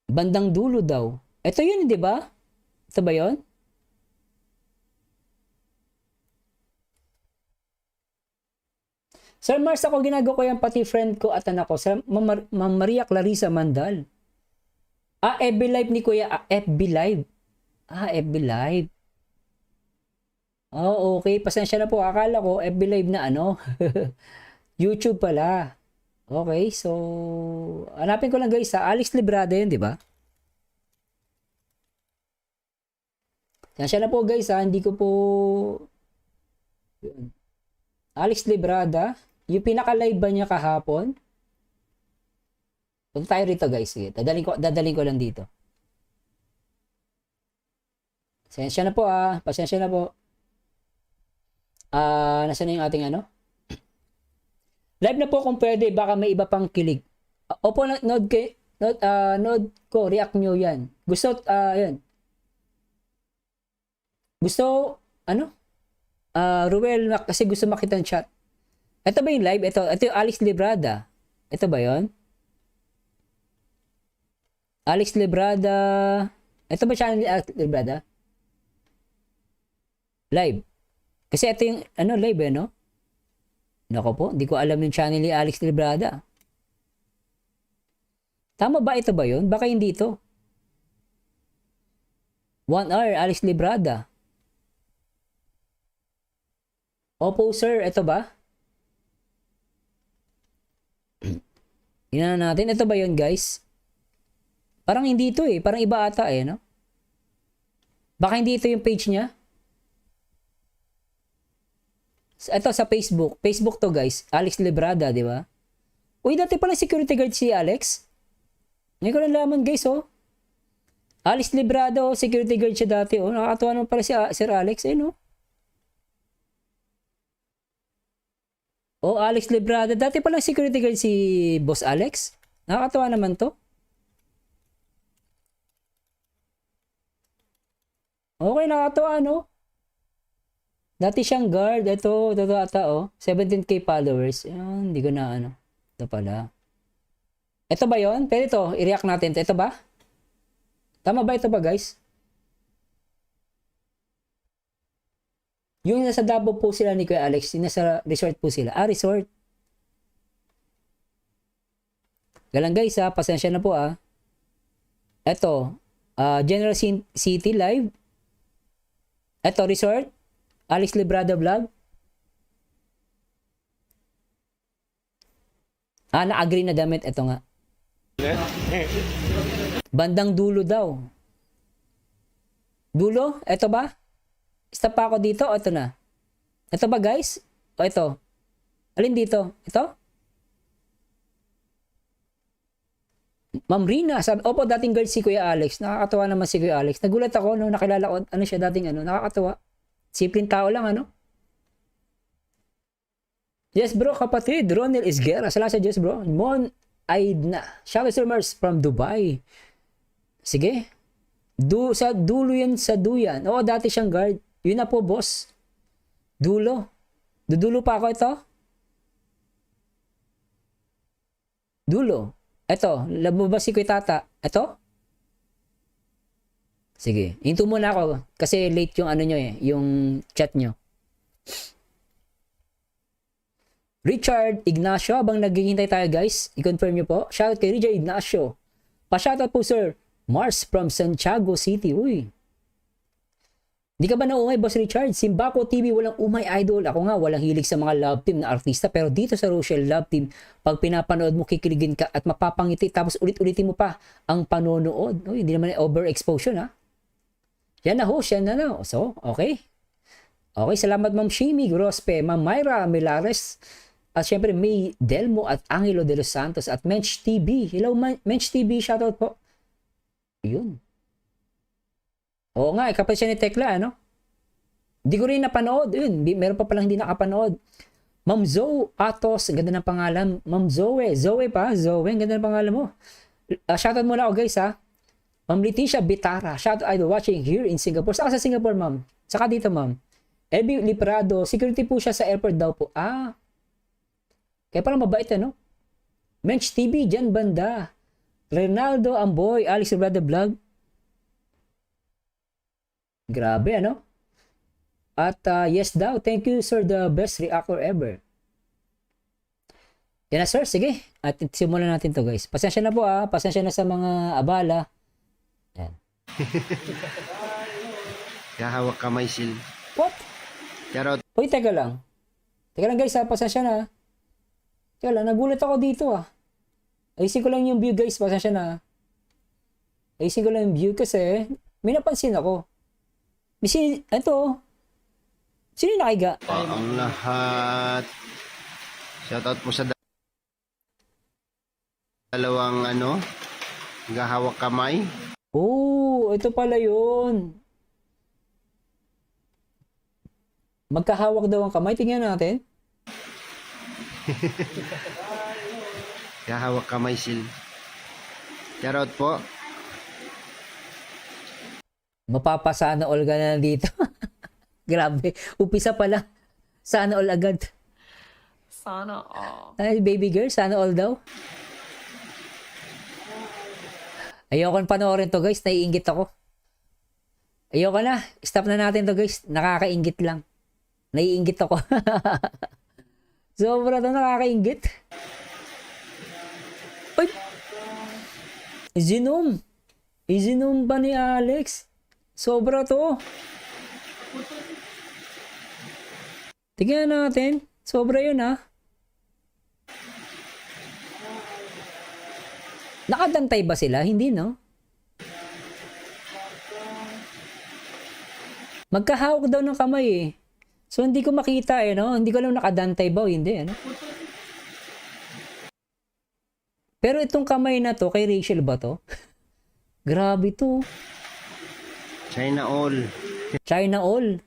Bandang dulo daw. Ito yun, di ba? Ito ba yun? Sir Mars, ako ginagawa ko yan, pati friend ko at anak ko. Sir Ma'am Maria Clarissa Mandal. FB Live ni Kuya. FB Live. FB Live. Oh, okay. Pasensya na po. Akala ko FB Live na ano. YouTube pala. Okay, so hanapin ko lang guys Alex Librada yun, di ba? Pasensya na po guys hindi ko po yun. Alex Librada. Yung pinaka-live ba niya kahapon? Punta tayo rito guys. Sige, dadaling ko lang dito. Pasensya na po Pasensya na po. Nasaan na yung ating ano? Live na po kung pwede. Baka may iba pang kilig. Opo, nod ko. React nyo yan. Gusto, yan. Gusto, ano? Ruel, kasi gusto makita ng chat. Ito ba yung live? Ito yung Alex Librada. Ito ba yon? Alex Librada. Ito ba channel ni Alex Librada? Live. Kasi ito yung, ano, live no? Nako po, hindi ko alam yung channel ni Alex Librada. Tama ba ito ba yun? Baka hindi ito. 1 hour, Alex Librada. Opo sir, ito ba? Tingnan natin, ito ba yun guys? Parang hindi ito eh, parang iba ata eh, no? Baka hindi ito yung page niya. Ito sa Facebook. Facebook to guys. Alex Librada, di ba? Uy, dati pala security guard si Alex. Hindi ko nalaman guys, oh. Alex Librada, oh. Security guard siya dati, oh. Nakakatuwa naman pala si Sir Alex, eh, no? Oh, Alex Librada. Dati pala security guard si Boss Alex. Nakakatuwa naman to. Okay, nakakatuwa, no? Dati siyang guard. Ito ata, oh. 17k followers. Yan, hindi ko na, ano. Ito pala. Ito ba yon? Pwede ito. I-react natin. Ito ba? Tama ba ito ba, guys? Yung nasa Davao po sila ni Kuya Alex. Yung nasa resort po sila. Ah, resort. Galang guys, ha. Pasensya na po, ah. Ito. General City Live. Ito, resort. Alex Librada Vlog. Na-agree na damit. Ito nga. Bandang dulo daw. Dulo? Ito ba? Stop pa ako dito. O ito na. Ito ba guys? O ito. Alin dito? Ito? Ma'am Rina. Sabi, opo, dating guard si Kuya Alex. Nakakatawa naman si Kuya Alex. Nagulat ako nung nakilala ko. Ano siya dating ano. Nakakatawa. Simpleng tao lang, ano? Yes, bro, kapatid. Ronel Isguera. Salamat sa Yes, bro. Mon Aidna. Shoutout Mars from Dubai. Sige. Sa dulo yan, sa duyan. Oo, dati siyang guard. Yun na po, boss. Dulo. Dudulo pa ako ito. Dulo. Ito. Labo ba si Kuya Tata? Ito? Sige, hinto muna ako kasi late yung ano nyo eh, yung chat nyo. Richard Ignacio, habang naghihintay tayo guys, i-confirm nyo po. Shoutout kay Richard Ignacio. Pa-shoutout po sir, Mars from Santiago City. Uy. Hindi ka ba naumay, Boss Richard? Simbako TV, walang umay idol. Ako nga, walang hilig sa mga love team na artista. Pero dito sa Rochelle Love Team, pag pinapanood mo, kikiligin ka at mapapangiti. Tapos ulit-ulitin mo pa ang panonood. Uy, hindi naman overexposure ha. Yan na ho, yan na. So, okay. Okay, salamat Ma'am Shimi Grospe, Ma'am Myra Milares, at syempre May Delmo at Angelo de los Santos at Mensch TV. Hello Mensch TV, shoutout po. Yun. Oo nga, kapatid siya ni Tekla, ano? Hindi ko rin napanood. Yun, meron pa palang hindi nakapanood. Ma'am Zoe Atos, ang ganda ng pangalan. Ma'am Zoe pa, Zoe, ang ganda ng pangalan mo. Shoutout muna ako guys ha. Ma'am Leticia Bitara, shoutout idol watching here in Singapore. Saka sa Singapore, ma'am. Saka dito, ma'am. Ebi Liprado, security po siya sa airport daw po. Kaya parang mabait, ano? Mensch TV, dyan banda. Ronaldo Amboy, Alex Librada Vlog. Grabe, ano? At yes daw, thank you sir, the best reactor ever. Yan na sir, sige. At simulan natin to guys. Pasensya na po pasensya na sa mga abala. Yan. Kahawak kamay sil. What? Charot. Uy, teka lang. Teka lang guys pasensya na. Teka lang, nagulat ako dito Ayusin ko lang yung view guys, pasensya na. Ayusin ko lang yung view kasi may napansin ako. Ito. Sino yung nakiga? Ang lahat. Shoutout po sa dalawang gahawak kamay. Oh, ito pala yun. Magkahawak daw ang kamay. Tingnan natin. Gahawak kamay sil. Charot po. Mapapasana all ka na dito. Grabe. Upisa pala. Sana all agad. Sana all. Ay, baby girl, sana all daw. Ayoko na panoorin to guys. Naiinggit ako. Ayoko na. Stop na natin to guys. Nakakainggit lang. Naiinggit ako. Sobra to, nakakaingit. Uy! Izinom. Izinom ba ni Alex? Sobra to. Tingnan natin. Sobra yun ha. Nakadantay ba sila? Hindi, no? Magkahawak daw ng kamay eh. So hindi ko makita eh, no? Hindi ko alam nakadantay ba o hindi, ano? Pero itong kamay na to, kay Rachel ba to? Grabe to. China all. China all.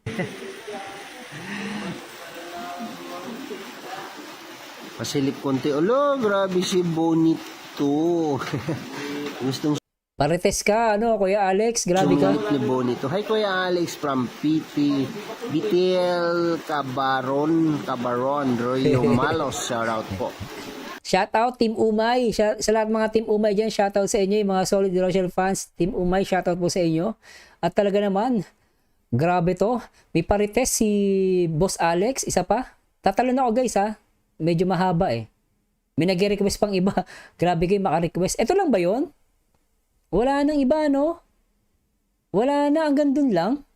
Pasilip konti. Alo, grabe si Bonito. Gustong Parites ka, ano, Kuya Alex? Grabe ka. sulit ni Bonito. Hi, Kuya Alex from PT. BTL Cabaron, Rio Malos. Shout out po. Shout out Team Umay. Sa lahat mga Team Umay dyan, shout out sa inyo. Yung mga solid Rochelle fans, Team Umay, shout out po sa inyo. At talaga naman, grabe to. May parites si Boss Alex. Isa pa. Tatalon ako guys ha. Medyo mahaba eh. May nag-request pang iba. Grabe kayo maka-request. Ito lang ba yon? Wala nang iba, no? Wala na. Hanggang dun lang?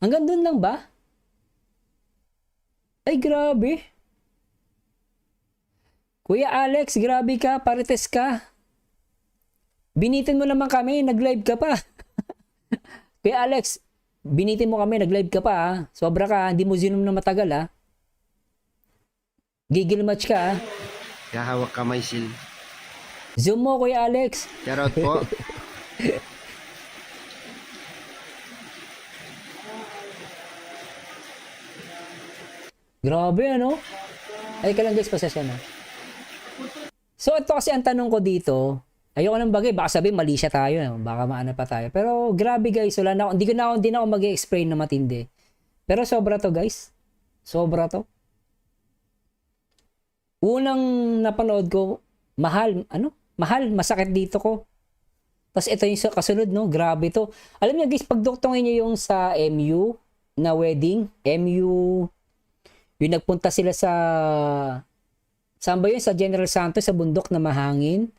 Hanggang dun lang ba? Ay, grabe. Kuya Alex, grabe ka. Parites ka. Binitin mo naman kami. Nag-live ka pa. Kuya Alex, binitin mo kami. Nag-live ka pa, ha? Sobra ka. Hindi mo zinom na matagal, ha? Gigil match ka, ha? Kahawak kamay sil. Zoom mo, Kuya Alex. Shout out po. Grabe, ano? Ay ka lang guys, pasasya na. So, ito kasi ang tanong ko dito. Ayoko nang bagay, baka sabihin mali siya tayo. Baka maana pa tayo. Pero grabe guys, wala na ako, hindi na ako mag-explain na matindi. Pero sobra to guys. Sobra to. Unang napanood ko, mahal, masakit dito ko. Tapos ito yung kasunod, no? Grabe to. Alam niyo guys, pagduktongin niyo yung sa MU na wedding, MU, yung nagpunta sila sa, saan ba yun? Sa General Santos, sa bundok na mahangin.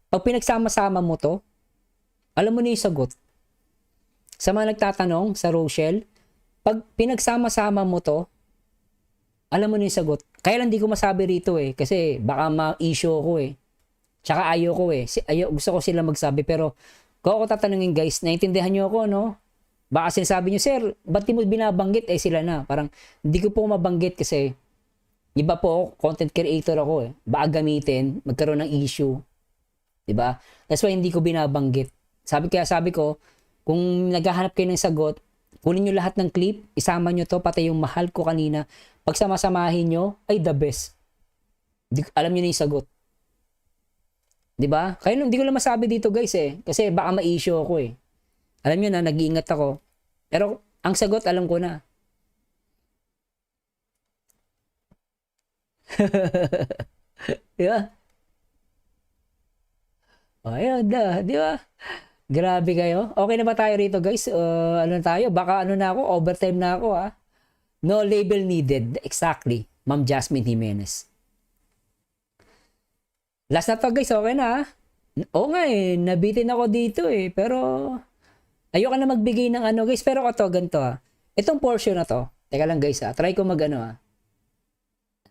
Pag pinagsama-sama mo to, alam mo na yung sagot. Sa mga nagtatanong, sa Rochelle, pag pinagsama-sama mo to, alam mo na yung sagot. Kaya lang di ko masabi rito eh, kasi baka ma-issue ko eh. Tsaka ayoko eh. Gusto ko sila magsabi, pero kung ako tatanungin guys, naintindihan nyo ako, no? Baka sinasabi nyo, sir, ba't di mo binabanggit? Eh sila na. Parang, hindi ko po mabanggit kasi, iba po, content creator ako eh. Baka gamitin, magkaroon ng issue. Diba? That's why hindi ko binabanggit. Sabi ko, kung naghahanap kayo ng sagot, kunin nyo lahat ng clip, isama nyo to, pati yung mahal ko kanina. Pag samasamahin nyo, ay the best. Alam nyo na yung sagot. Diba? Kaya hindi ko lang masabi dito guys eh. Kasi baka ma-issue ako eh. Alam nyo na, nag-iingat ako. Pero ang sagot, alam ko na. Diba? Ayun na, di ba? Grabe kayo. Okay na ba tayo rito guys? Ano na tayo? Baka ano na ako, overtime na ako ha. No label needed. Exactly. Ma'am Jasmine Jimenez. Last na to guys, okay na ha? Oo nga eh, nabitin ako dito eh. Pero ayoko na magbigay ng ano guys. Pero ito, ganito ha. Itong portion na to. Teka lang guys ha. Try ko mag ano ha.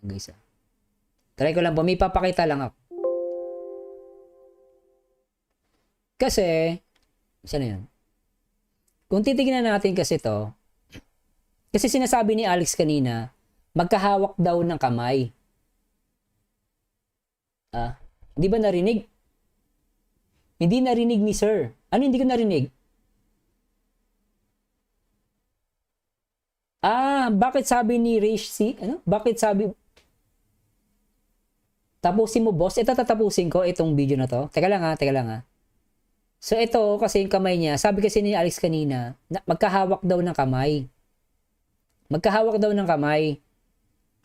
Guys ha. Try ko lang po. May papakita lang ako. Kasi, saan yun? Kung titignan natin kasi to, kasi sinasabi ni Alex kanina, magkahawak daw ng kamay. Di ba narinig? Hindi narinig ni sir. Ano hindi ko narinig? Bakit sabi ni Rach si, ano? Bakit sabi, tapusin mo boss? Ito tatapusin ko, itong video na to. Teka lang ha. So ito kasi yung kamay niya, sabi kasi ni Alex kanina, magkahawak daw ng kamay. Magkahawak daw ng kamay.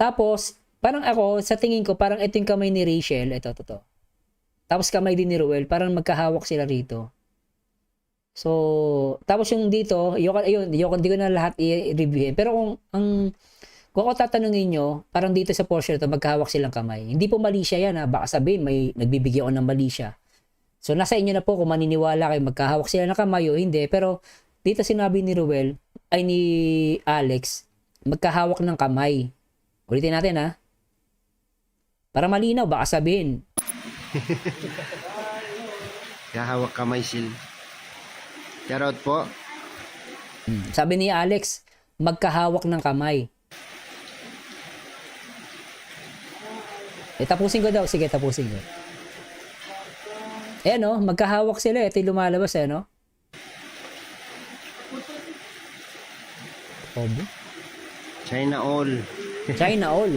Tapos, parang ako, sa tingin ko, parang ito yung kamay ni Rachel. Ito. Tapos kamay din ni Ruel, parang magkahawak sila rito. So, tapos yung dito, hindi ko na lahat i-reviewin. Pero kung ako tatanungin nyo, parang dito sa portion to, magkahawak silang kamay. Hindi po mali siya yan ha. Baka sabihin, may nagbibigay ako ng mali siya. So, nasa inyo na po kung maniniwala kayo magkahawak sila ng kamay o hindi. Pero, dito sinabi ni Ruel, ay ni Alex, magkahawak ng kamay. Ulitin natin ha. Para malinaw, baka sabihin. Kahawak kamay sil. Shoutout po. Sabi ni Alex, magkahawak ng kamay. Tapusin ko daw. Sige, tapusin ko. Ayan o, magkahawak sila. Ito yung lumalabas no? Obo. China all. China all.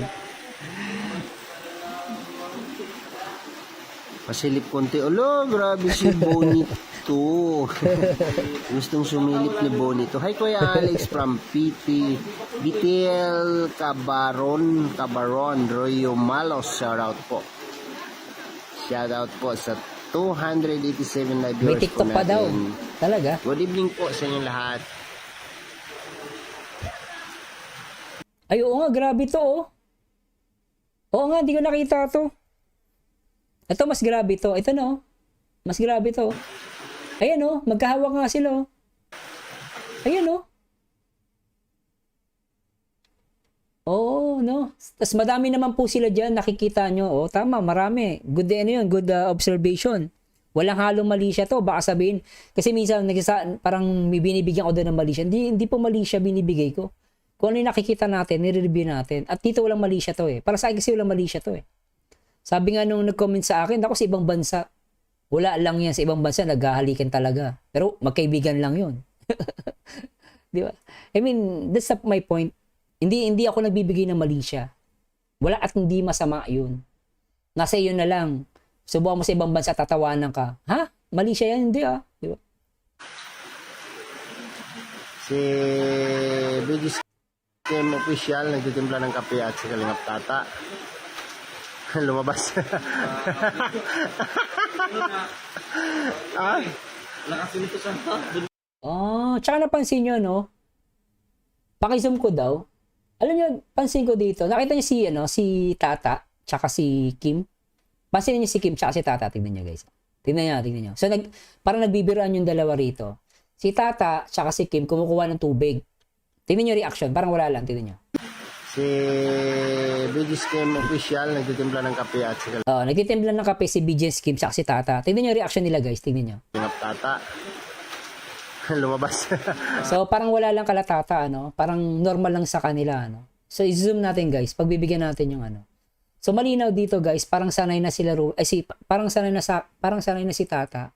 Pasilip konti. Alo, grabe si Bonito. Gustong sumilip ni Bonito. Hi, Kuya Alex from PT. Bitil Cabaron, Royo Malos. Shoutout po. Shoutout po sa 287 live May viewers TikTok po pa daw. natin. Talaga? Good evening po sa inyong lahat. Ay, oo nga, grabe to oh. Oo nga, hindi ko nakita to. Ito, mas grabe to. Ito no. Mas grabe to. Ayan oh, magkahawak nga sila oh. Ayan oh. Oo, no. Tapos madami naman po sila dyan, nakikita nyo. Oh, tama, marami. Good ano yun, good observation. Walang halong mali siya to. Baka sabihin, kasi minsan parang may binibigyan ko doon ng mali siya. Hindi po mali siya binibigay ko. Kung ano yung nakikita natin, nire-review natin. At dito walang mali siya to eh. Para sa akin kasi walang mali siya to eh. Sabi nga nung nag-comment sa akin, ako sa ibang bansa. Wala lang yan sa ibang bansa, naghahalikan talaga. Pero magkaibigan lang yun. Di ba? I mean, that's my point. Hindi ako nagbibigay ng mali siya. Wala at hindi masama yun. Nasa iyo na lang. Subukan mo sa ibang bansa, tatawanan ka. Ha? Mali siya yan? Hindi ah. Di ba? Si Bigis Kim Official, nagtitimpla ng kape at si Kalingap Tata. Lumabas. Ay. Oh, tsaka napansin nyo, no? Pakizoom ko daw. Alam nyo, pansin ko dito. Nakita niyo si Tata, tsaka si Kim. Pansin niyo si Kim, tsaka si Tata. Tingnan niyo, guys. Tingnan niyo. So, parang nagbibiruan yung dalawa rito. Si Tata, tsaka si Kim, kumukuha ng tubig. Tingnan niyo reaction. Parang wala lang. Tingnan niyo. Si Bigis Kim Official, nagtitimpla ng kape at si Nagtitimpla ng kape si BJ Kim, tsaka si Tata. Tingnan niyo reaction nila, guys. Tingnan niyo. Kalingap Tata. Lumabas. So, parang wala lang kalatata, ano? Parang normal lang sa kanila, ano? So, i-zoom natin, guys. Pagbibigyan natin yung ano. So, malinaw dito, guys. Parang sanay na sila, parang sanay na si Tata.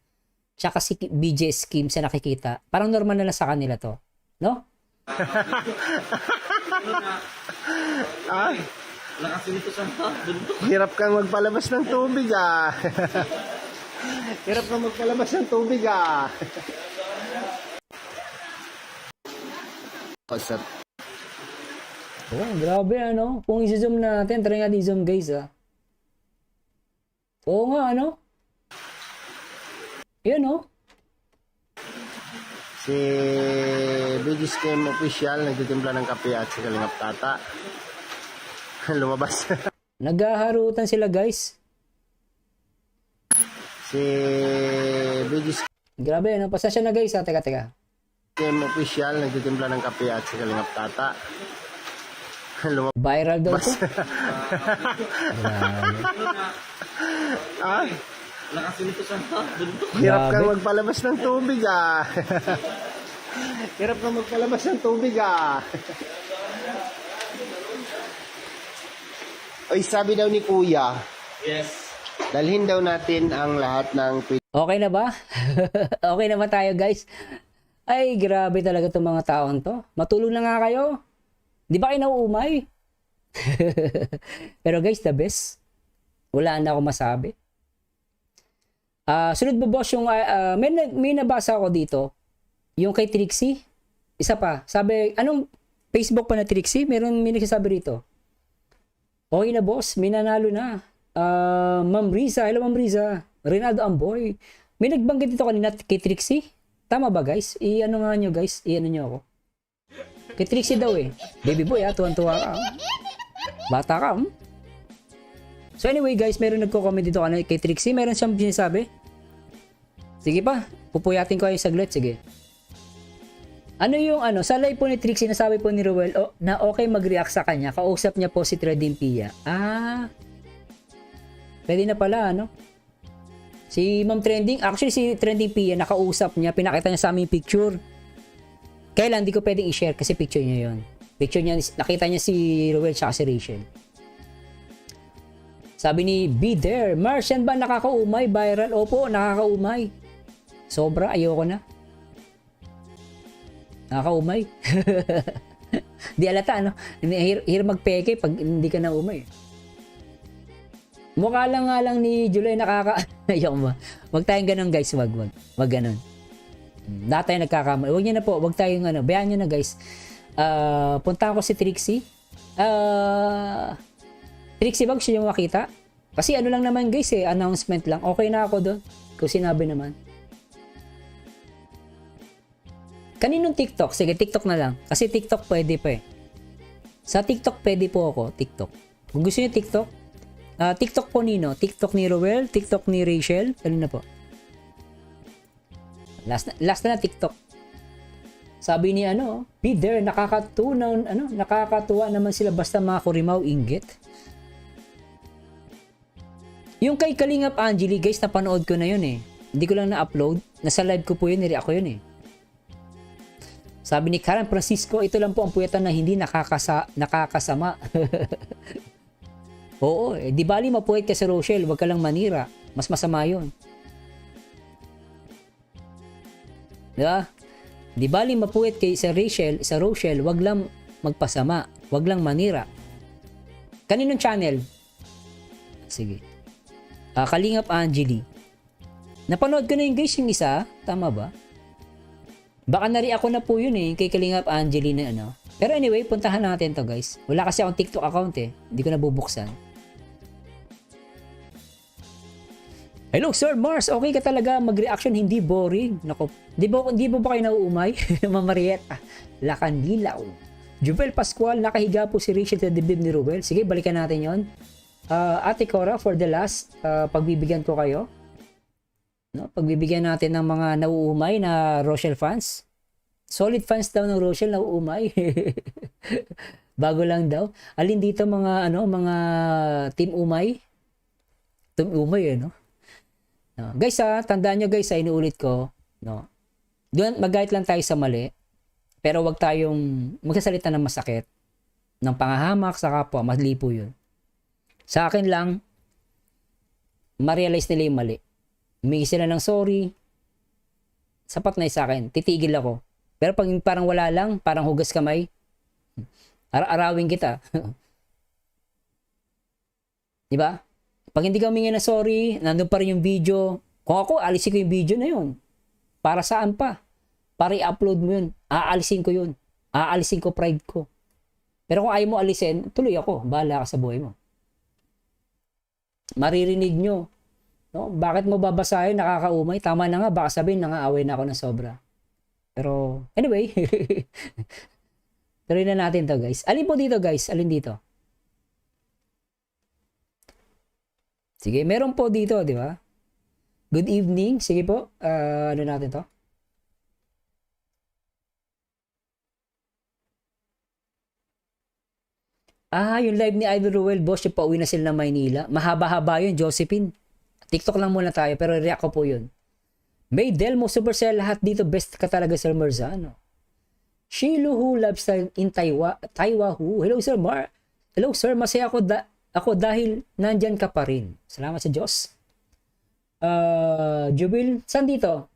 Tsaka si BJ Kim sa nakikita. Parang normal na lang sa kanila to. No? Ay. Hirap kang magpalabas ng tubig, ah. Hirap kang magpalabas ng tubig, ah. Oh, grabe, ano? Kung i-zoom natin, try nga i-zoom, guys, ah. Oo nga, ano? Yan, oh. Si Bigis Kim Official, nagtitimpla ng kape at si Kalingap Tata. Lumabas. Naghaharutan sila, guys. Si Bigis Grabe, ano? Pasensya na, guys, ah. Teka. Kim Official, nagtitimpla ng kape at si Kalingap Tata. Viral daw to. Grabe. Ay. Hirap kang magpalabas ng tubig, ah. Hirap kang magpalabas ng tubig, ah. Oy, sabi daw ni Kuya. Yes. Dalhin daw natin ang lahat ng Okay na ba? Okay na ba tayo, guys? Ay, grabe talaga itong mga taon to. Matulog na nga kayo. Di ba kayo nauumay? Pero guys, the best. Wala na ako masabi. Sunod ba boss yung may nabasa ako dito. Yung kay Trixie. Isa pa. Sabi, anong Facebook pa na Trixie? May nagsasabi rito. Okay na boss, may nanalo na. Ma'am Riza, hello Ma'am Riza. Reynaldo Amboy. May nagbanggit dito kanina kay Trixie. Tama ba guys? I-ano nga nyo guys? I-ano nyo ako. Kay Trixie daw eh. Baby boy tuwan-tuwa ka. Bata ka. So anyway guys, meron nagko-comment dito kay Trixie. Meron siyang sinasabi. Sige pa, pupuyatin ko kayo saglit. Sige. Ano yung sa live po ni Trixie, nasabi po ni Ruel na okay mag-react sa kanya. Kausap niya po si Trading Pia. Pwede na pala, Si Ma'am Trending, actually si Trending Pia, nakausap niya, pinakita niya sa aming picture. Kailan, di ko pwedeng i-share kasi picture niya yon. Picture niya, nakita niya si Ruel tsaka si Rachel. Sabi ni Be There, Martian ba nakakaumay? Viral? Opo, nakakaumay. Sobra, ayoko na. Nakakaumay. Di alata, Hirap magpeke pag hindi ka na umay. Mukha lang nga lang ni July ayoko ba? Wag tayong ganun guys, wag ganun. Dati tayo nagkakamali. Wag niyo na po, wag tayong bayaan niyo na guys. Punta ako si Trixie. Trixie bag siya yung makita. Kasi lang naman guys announcement lang. Okay na ako doon. Kung sinabi naman. Kaninong TikTok? Sige, TikTok na lang. Kasi TikTok pwede pa eh. Sa TikTok pwede po ako. TikTok. Kung gusto niyo TikTok, TikTok po Nino. TikTok ni Roel. TikTok ni Rachel. Ano na po? Last na TikTok. Sabi ni Be There, nakakatuwa naman sila basta mga kurimaw inggit. Yung kay Kalingap Angeli, guys, napanood ko na yun eh. Hindi ko lang na-upload. Nasa live ko po yun, nire ako yun eh. Sabi ni Karen Francisco, ito lang po ang puyatan na hindi nakakasama. Oo, di bali mapuyat ka sa Rochelle, wag ka lang manira. Mas masama yun. Diba? Di bali mapuyat kay sa Rochelle, wag lang magpasama, wag lang manira. Kaninong channel? Sige. Kalingap Angeli. Napanood ko na yung guys yung isa, tama ba? Baka ako na po yun kay Kalingap Angeli na Pero anyway, puntahan natin to guys. Wala kasi akong TikTok account hindi ko nabubuksan. Hello Sir Mars, okay ka talaga mag-reaction, hindi boring. Nako, di ba kayo nauumay? Mamarieta, Lakandilaw. Jubel Pascual, nakahiga po si Rachel sa dibdib ni Ruel. Sige, balikan natin yon. Ate Cora, for the last, pagbibigyan ko kayo. Pagbibigyan natin ng mga nauumay na Rochelle fans. Solid fans daw ng Rochelle, nauumay. Bago lang daw. Alin dito mga Team Umay? Team Umay Guys tandaan nyo guys, inuulit ko, doon mag-guide lang tayo sa mali, pero wag tayong magsasalita ng masakit, ng pangahamak sa kapwa, mali po yun. Sa akin lang, ma-realize nila yung mali. Humingi sila ng sorry, sapat na sa akin, titigil ako. Pero pag parang wala lang, parang hugas kamay, arawin kita. Diba? Pag hindi ka humingi na sorry, nandun pa rin yung video. Kung ako, alisin ko yung video na yun. Para saan pa? Para i-upload mo yun. Aalisin ko yun. Aalisin ko pride ko. Pero kung ayaw mo alisin, tuloy ako. Bahala ka sa buhay mo. Maririnig nyo. Bakit mo babasahin? Nakakaumay. Tama na nga. Baka sabihin, nangaaway na ako ng sobra. Pero, anyway. Tuloy na natin to guys. Alin po dito guys? Alin dito? Sige, meron po dito, di ba? Good evening. Sige po. Ano natin to? Yung live ni Idol Ruel, boss, yung pauwi na sila ng Maynila. Mahaba-haba yun, Josephine. TikTok lang muna tayo, pero react ko po yun. May Delmo, Supercell, lahat dito, best ka talaga, Sir Marzano. Shiluhu Lifestyle in Taiwahu. Hello, Sir Mar. Hello, Sir. Masaya ako dahil nandyan ka pa rin. Salamat sa Diyos. Jubil, saan dito?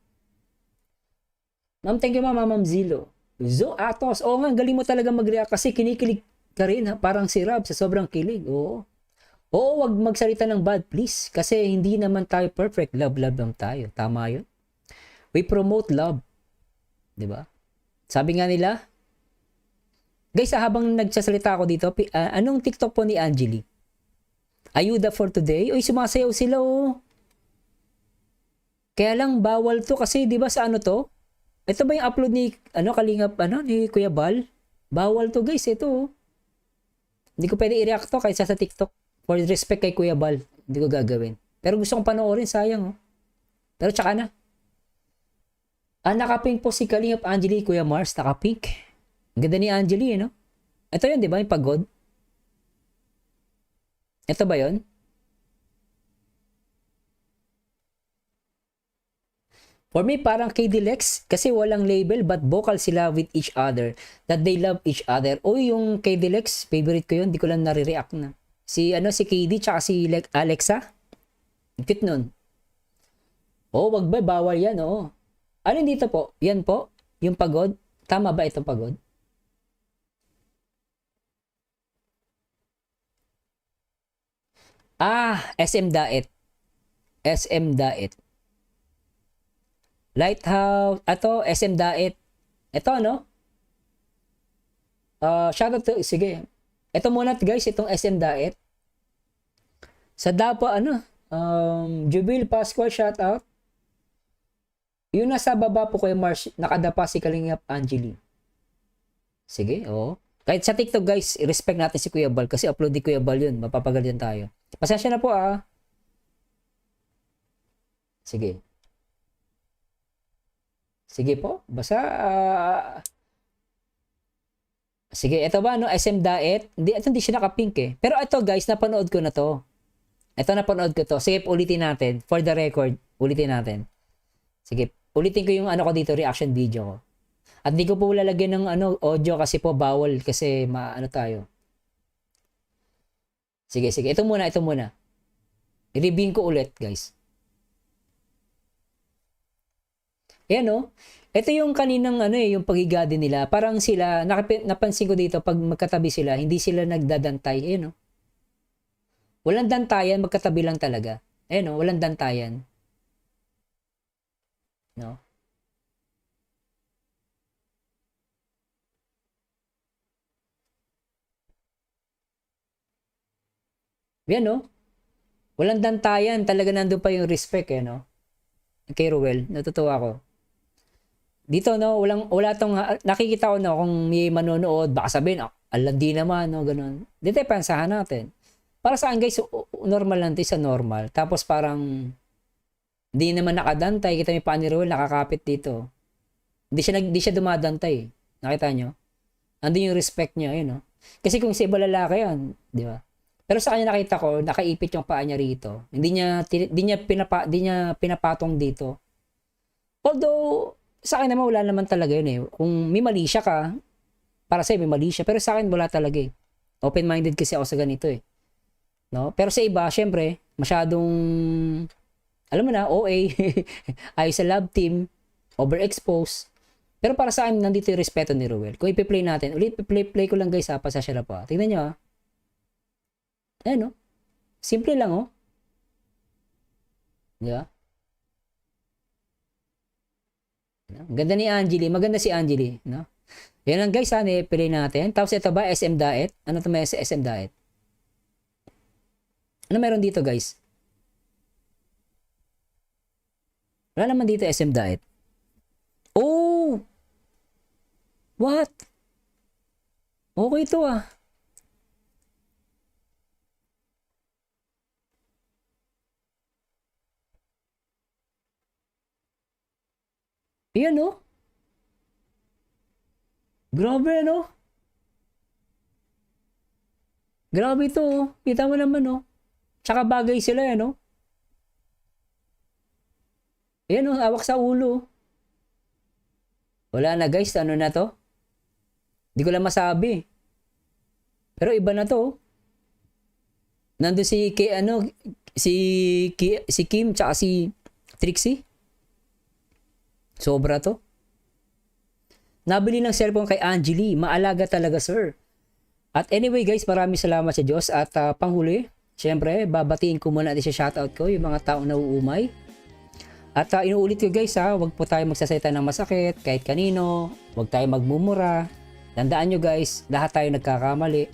Ma'am, thank you, Ma'am Zilo. Zo Atos. Oo nga, galing mo talaga mag-react kasi kinikilig ka rin, ha? Parang si Rab sa sobrang kilig. Oo, wag magsalita ng bad, please. Kasi hindi naman tayo perfect. Love lang tayo. Tama yun. We promote love. Diba? Sabi nga nila, guys, habang nagsasalita ako dito, anong TikTok po ni Angeli? Ayuda for today? Uy, sumasayaw sila, Kaya lang, bawal to kasi, di ba sa ano to? Ito ba yung upload ni, Kalingap, ni Kuya Bal? Bawal to guys, ito. Oh. Hindi ko pwede i-react to kahit sa TikTok. For respect kay Kuya Bal, hindi ko gagawin. Pero gusto kong panoorin, sayang oh. Pero tsaka na. Nakapink po si Kalingap Angeli, Kuya Mars, nakapink. Ang ganda ni Angeli, no? Ito yun, di ba? Yung pagod. Ito ba yun? For me, parang KD Lex kasi walang label but vocal sila with each other. That they love each other. O yung KD Lex, favorite ko yun. Di ko lang nare-react na. Si KD tsaka si Alexa. Cute nun. Oh, wag ba? Bawal yan, oh. Ano dito po? Yan po? Yung pagod? Tama ba itong pagod? SM Daet. SM Daet. Lighthouse. Ito, SM Daet. Ito, no? Shoutout to. Sige. Ito muna, guys. Itong SM Daet. Sa Dapa, Jubil Pascual, shoutout. Yung nasa baba po kay Mars, nakadapa si Kalingap Angeli. Sige, oo. Kahit sa TikTok, guys, i-respect natin si Kuya Bal kasi upload ni Kuya Bal yun. Mapapagalitan tayo. Pasensya na po, Sige. Sige po. Basta, sige, ito ba, no? SM Daet. Hindi siya nakapink eh. Pero ito, guys, napanood ko na to. Ito, napanood ko to. Sige, ulitin natin. For the record, ulitin natin. Sige, ulitin ko yung ko dito, reaction video ko. At di ko po lalagyan ng audio kasi po bawal kasi tayo. Sige. Ito muna. I-review ko ulit, guys. Ayan, no? Ito yung kaninang yung pagigadi nila. Parang sila, napansin ko dito, pag magkatabi sila, hindi sila nagdadantay. Ayan, no? Walang dantayan, magkatabi lang talaga. Ayan, no? Walang dantayan. No? Yan, no? Walang dantayan. Talaga nandun pa yung respect, no? Kay Ruel, natutuwa ako. Dito, no? Wala tong, nakikita ko, no? Kung may manonood, baka sabihin, alandi naman, no? Ganun. Dito, pansahan natin. Para saan, guys, normal lang ito sa normal. Tapos parang, hindi naman nakadantay. Kita may pa ni Ruel, nakakapit dito. Hindi siya dumadantay. Nakita nyo? Andun yung respect niya, yun, no? Kasi kung si iba lalaki yan, di ba? Pero sa kanya nakita ko, nakaipit yung paa niya rito. Hindi niya pinapatong dito. Although, sa akin naman wala naman talaga yun eh. Kung may mali siya ka, para sa'yo may mali siya. Pero sa akin wala talaga eh. Open-minded kasi ako sa ganito eh. No? Pero sa iba, syempre, masyadong, alam mo na, OA, ayaw sa love team, overexpose. Pero para sa akin, nandito yung respeto ni Ruel. Kung ipi-play natin, ulit play ko lang guys ha, pasasya na po. Tingnan nyo ha. Ayan, no? Simple lang, oh. Di ba? Ganda ni Angeli. Maganda si Angeli, no? Yan lang, guys, ha. Play natin. Tapos ito ba, SM Daet? Ano ito may SM Daet? Ano meron dito, guys? Wala naman dito SM Daet. Oh! What? Okay ito, ah. Ayan, no? Grabe, no? Grabe ito, oh. Kita mo naman, no? Tsaka bagay sila, no? Ayan, no? Awak sa ulo. Wala na, guys. Ano na to? Hindi ko lang masabi. Pero iba na to. Nandun si Kim tsaka si Trixie. Sobra to. Nabili ng cellphone kay Angeli. Maalaga talaga, sir. At anyway, guys, maraming salamat sa Diyos. At panghuli, syempre, babatiin ko muna at isa-shoutout ko yung mga taong nauumay. At inuulit ko, guys, huwag po tayo magsasalita ng masakit kahit kanino. Huwag tayo magmumura. Tandaan nyo, guys, lahat tayo nagkakamali.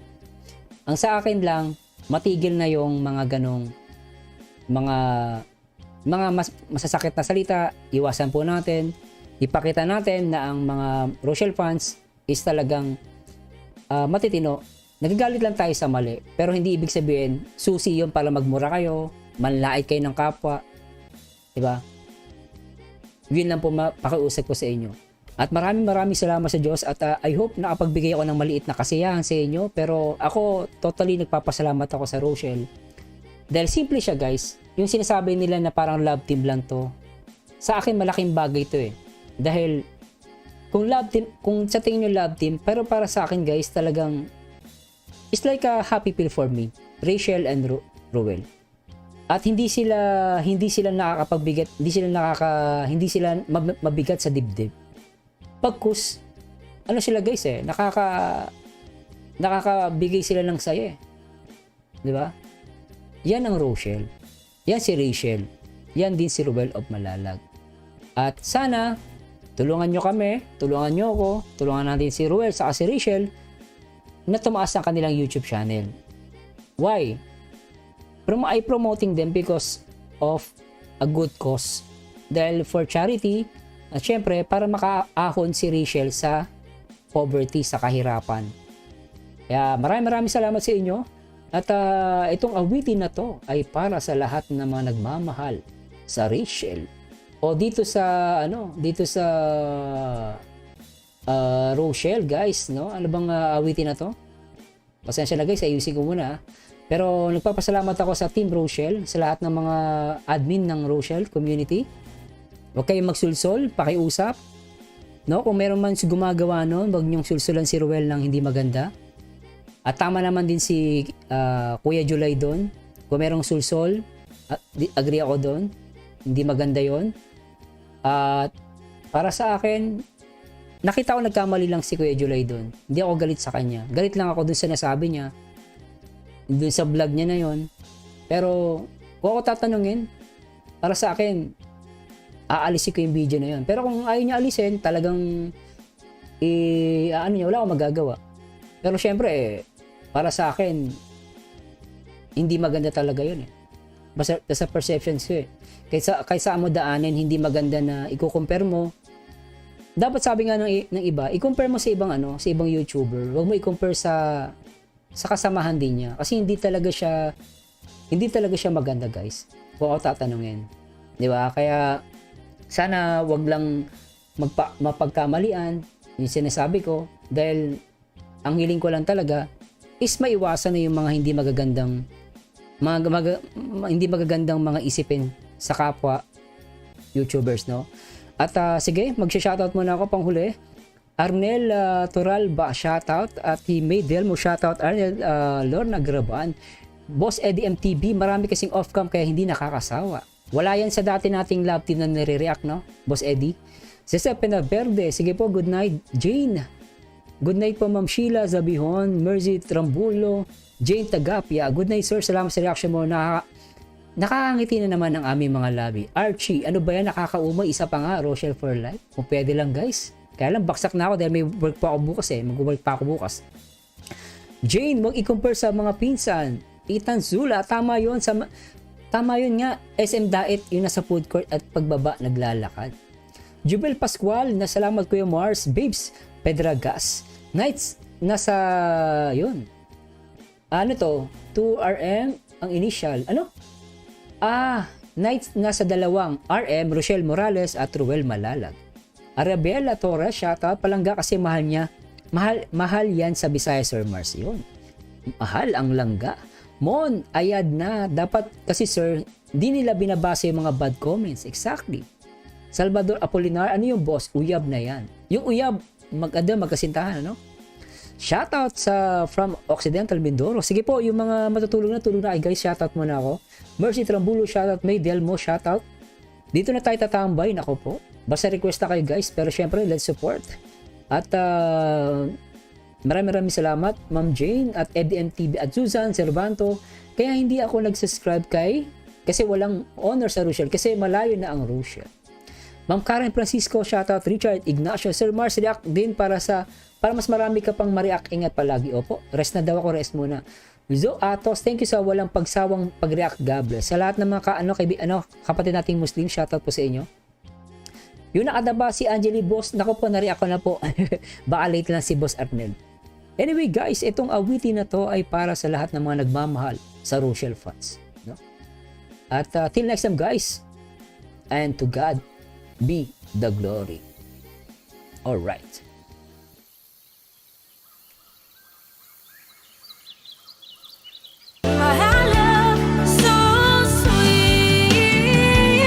Ang sa akin lang, matigil na yung mga ganong mga masasakit na salita, iwasan po natin. Ipakita natin na ang mga Rochelle fans is talagang matitino, nagagalit lang tayo sa mali. Pero hindi ibig sabihin, susi yun para magmura kayo, manlait kayo ng kapwa. Diba? Yun lang po pakiusap ko sa inyo. At maraming salamat sa Diyos at I hope nakapagbigay ako ng maliit na kasiyahan sa inyo. Pero ako, totally nagpapasalamat ako sa Rochelle. Dahil simple siya guys, yung sinasabi nila na parang love team lang to. Sa akin malaking bagay to eh. Dahil kung love team, kung sa tingin nyo love team, pero para sa akin guys talagang it's like a happy pill for me. Rachel and Ruel. At hindi sila nakakapagbigat, hindi sila mabigat sa dibdib. Pagkus, ano sila guys eh, nakakabigay sila ng saya eh. Di ba? Yan ang Rochelle. Yan si Rachel. Yan din si Ruel of Malalag. At sana, tulungan nyo kami, tulungan nyo ako, tulungan natin si Ruel sa si Rachel na tumaas ang kanilang YouTube channel. Why? I promoting them because of a good cause. Dahil for charity, at syempre, para makaahon si Rachel sa poverty, sa kahirapan. Kaya maraming salamat sa inyo. At itong awitin na to ay para sa lahat ng mga nagmamahal sa Rachel. O dito sa, Rochelle guys, no? Ano bang awitin na to? Pasensya na guys, ayusin ko muna. Pero nagpapasalamat ako sa Team Rochelle, sa lahat ng mga admin ng Rochelle community. Huwag kayong magsulsol, pakiusap. No? Kung meron man gumagawa nun, huwag niyong sulsulan si Ruel ng hindi maganda. At tama naman din si Kuya July doon. Kung merong sulsol, agree ako doon. Hindi maganda yon. At para sa akin, nakita ko nagkamali lang si Kuya July doon. Hindi ako galit sa kanya. Galit lang ako doon sa nasabi niya. Doon sa vlog niya na yon. Pero kung ako tatanungin, para sa akin, aalisin ko yung video na yon. Pero kung ayaw niya alisin, talagang wala akong magagawa. Pero syempre, para sa akin, hindi maganda talaga yun eh. Basta sa perceptions ko eh. Kaysa mo daanin, hindi maganda na i-compare mo. Dapat sabi nga ng iba, i-compare mo sa ibang sa ibang YouTuber. Huwag mo i-compare sa kasamahan din niya. Kasi hindi talaga siya maganda guys. Kung ako tatanungin. Di ba? Kaya, sana wag lang mapagkamalian yung sinasabi ko. Dahil, ang hiling ko lang talaga is maiwasan na yung mga hindi magagandang mga isipin sa kapwa YouTubers, no? At sige, magsha-shoutout muna ako pang huli. Arnel Toralba, shoutout. At Maydel mo, shoutout. Arnel Lorna Graban. Boss Eddie MTV, marami kasing off-cam kaya hindi nakakasawa. Wala yan sa dati nating love team na nire-react, no? Boss Eddie. Giuseppe Verde, sige po, good night. Jane, good night po Ma'am Sheila Zabihon, Mercy Trambulo, Jane Tagapia, good night sir, salamat sa reaction mo. Nakakangiti na naman ang aming mga labi. Archie, ano ba yan, nakakaumay, isa pa nga, Rochelle for life. Kung pwede lang guys. Kaya lang, baksak na ako dahil may work pa ako bukas eh. Mag-work pa ako bukas. Jane, wag i-compare sa mga pinsan. Ethan Zula, tama yun nga, SM Diet, yung nasa food court at pagbaba naglalakad. Jubel Pascual, na salamat Kuya Mars. Babes, Pedragas. Nights, nasa, yun. Ano to? 2RM, ang initial. Ano? Nights, nasa dalawang RM, Rochelle Morales at Ruel Malalag. Arabella Torres, shoutout. Palangga kasi mahal niya. Mahal yan sa Bisaya, Sir Mars. Yun. Mahal ang langga. Mon, ayad na. Dapat kasi sir, di nila binabasa yung mga bad comments. Exactly. Salvador Apolinar, ano yung boss? Uyab na yan. Yung uyab, magkasintahan, ano? Shoutout from Occidental Mindoro. Sige po, yung mga matutulog na, tulog na ay guys, shoutout muna ako. Mercy Trambulo, shoutout. May Delmo, shoutout. Dito na tayo tatambay, nako po. Basta request na kayo guys, pero syempre, let's support. At maraming salamat, Ma'am Jane at EDMTV at Susan Cervanto. Kaya hindi ako nag-subscribe kasi walang honor sa Rochelle, kasi malayo na ang Rochelle. Ma'am Karen Francisco, shoutout. Richard Ignacio, Sir Mars, react din para mas marami ka pang ma-react. Ingat palagi. Opo, rest na daw ako, rest muna. Zo Atos, thank you sa walang pagsawang pag-react, God bless. Sa lahat ng mga kapatid nating Muslim, shoutout po sa inyo. Yung nakadaba si Angeli Boss, nako po, na-react ko na po. Baka late lang si Boss Arnel. Anyway guys, itong awitin na to ay para sa lahat ng mga nagmamahal sa Rochelle fans. No? At till next time guys, and to God be the glory. Alright. Mahalap, so sweet.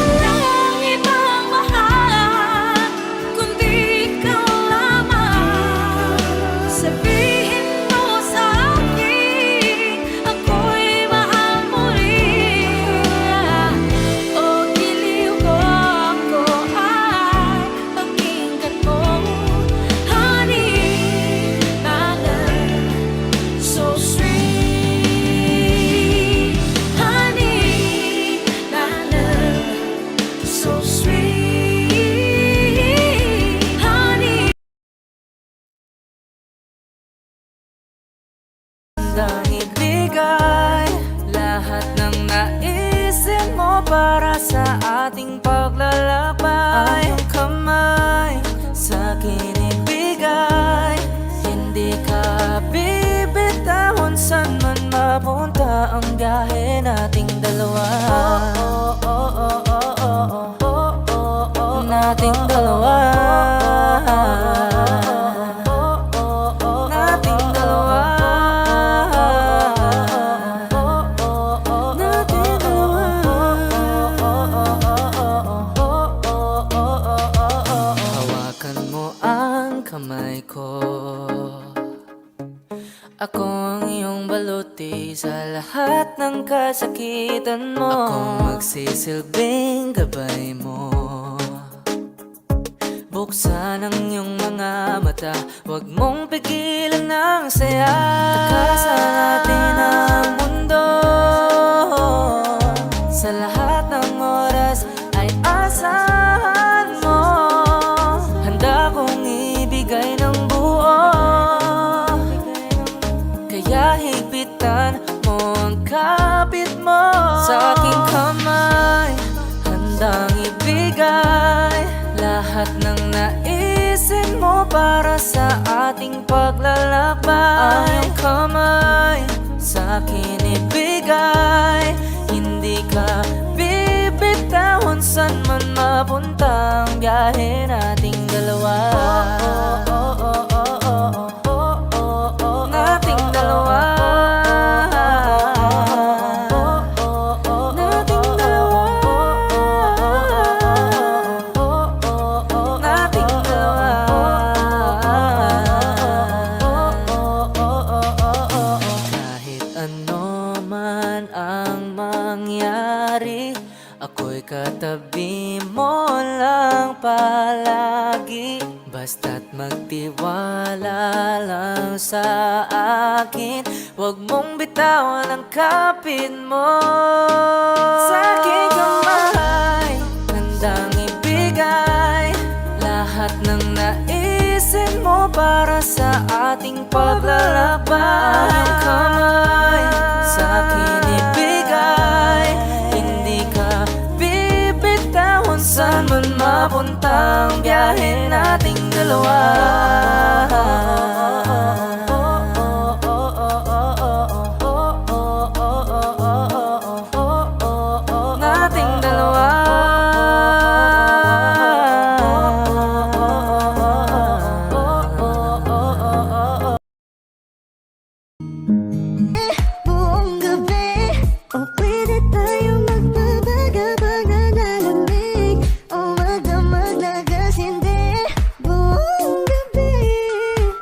Walang ibang mahal, kundi ikaw lamang. Sabihin mo sa akin, ako'y mahal mo rin. O giliw ko ako ay pakinggan mo. Honey, my love, so sweet. Honey, my love, so sweet. Honey, handang ibigay lahat ng naisin mo para sa ating paglalakbay. Ang kamay sa'kin ibigay, hindi ka bibitawan saan man mapunta ang biyahe nating dalawa. Nating dalawa. Nating dalawa. Nating dalawa. Hawakan mo ang kamay ko, ako ang iyong baluti sa lahat ng kasakitan mo. Ako magsisilbing gabay mo. Buksan ang iyong mga mata, huwag mong pigilan ang saya. Takasan natin ang mundo, sa lahat ng oras ay asahan mo. Handa kong ibigay ng buo, kaya higpitan mo ang kapit mo. Sa aking kamay, handang ibigay lahat ng naisin mo para sa ating paglalakbay. Ang kamay sa akin ibigay, hindi ka bibitawan saan man mapunta ang biyahe nating dalawa. Nating dalawa. Nating dalawa. Nating dalawa. Kahit ano man ang mangyari, ako'y katabi mo lang palagi. Basta't magtiwala lang sa akin, huwag mong bitawan ang kapit mo. Sa aking kamay, handang ibigay lahat ng naisin mo para sa ating paglalakbay. Ang kamay sa akin ibigay, hindi ka bibitawan saan man mapunta ang biyahe nating dalawa.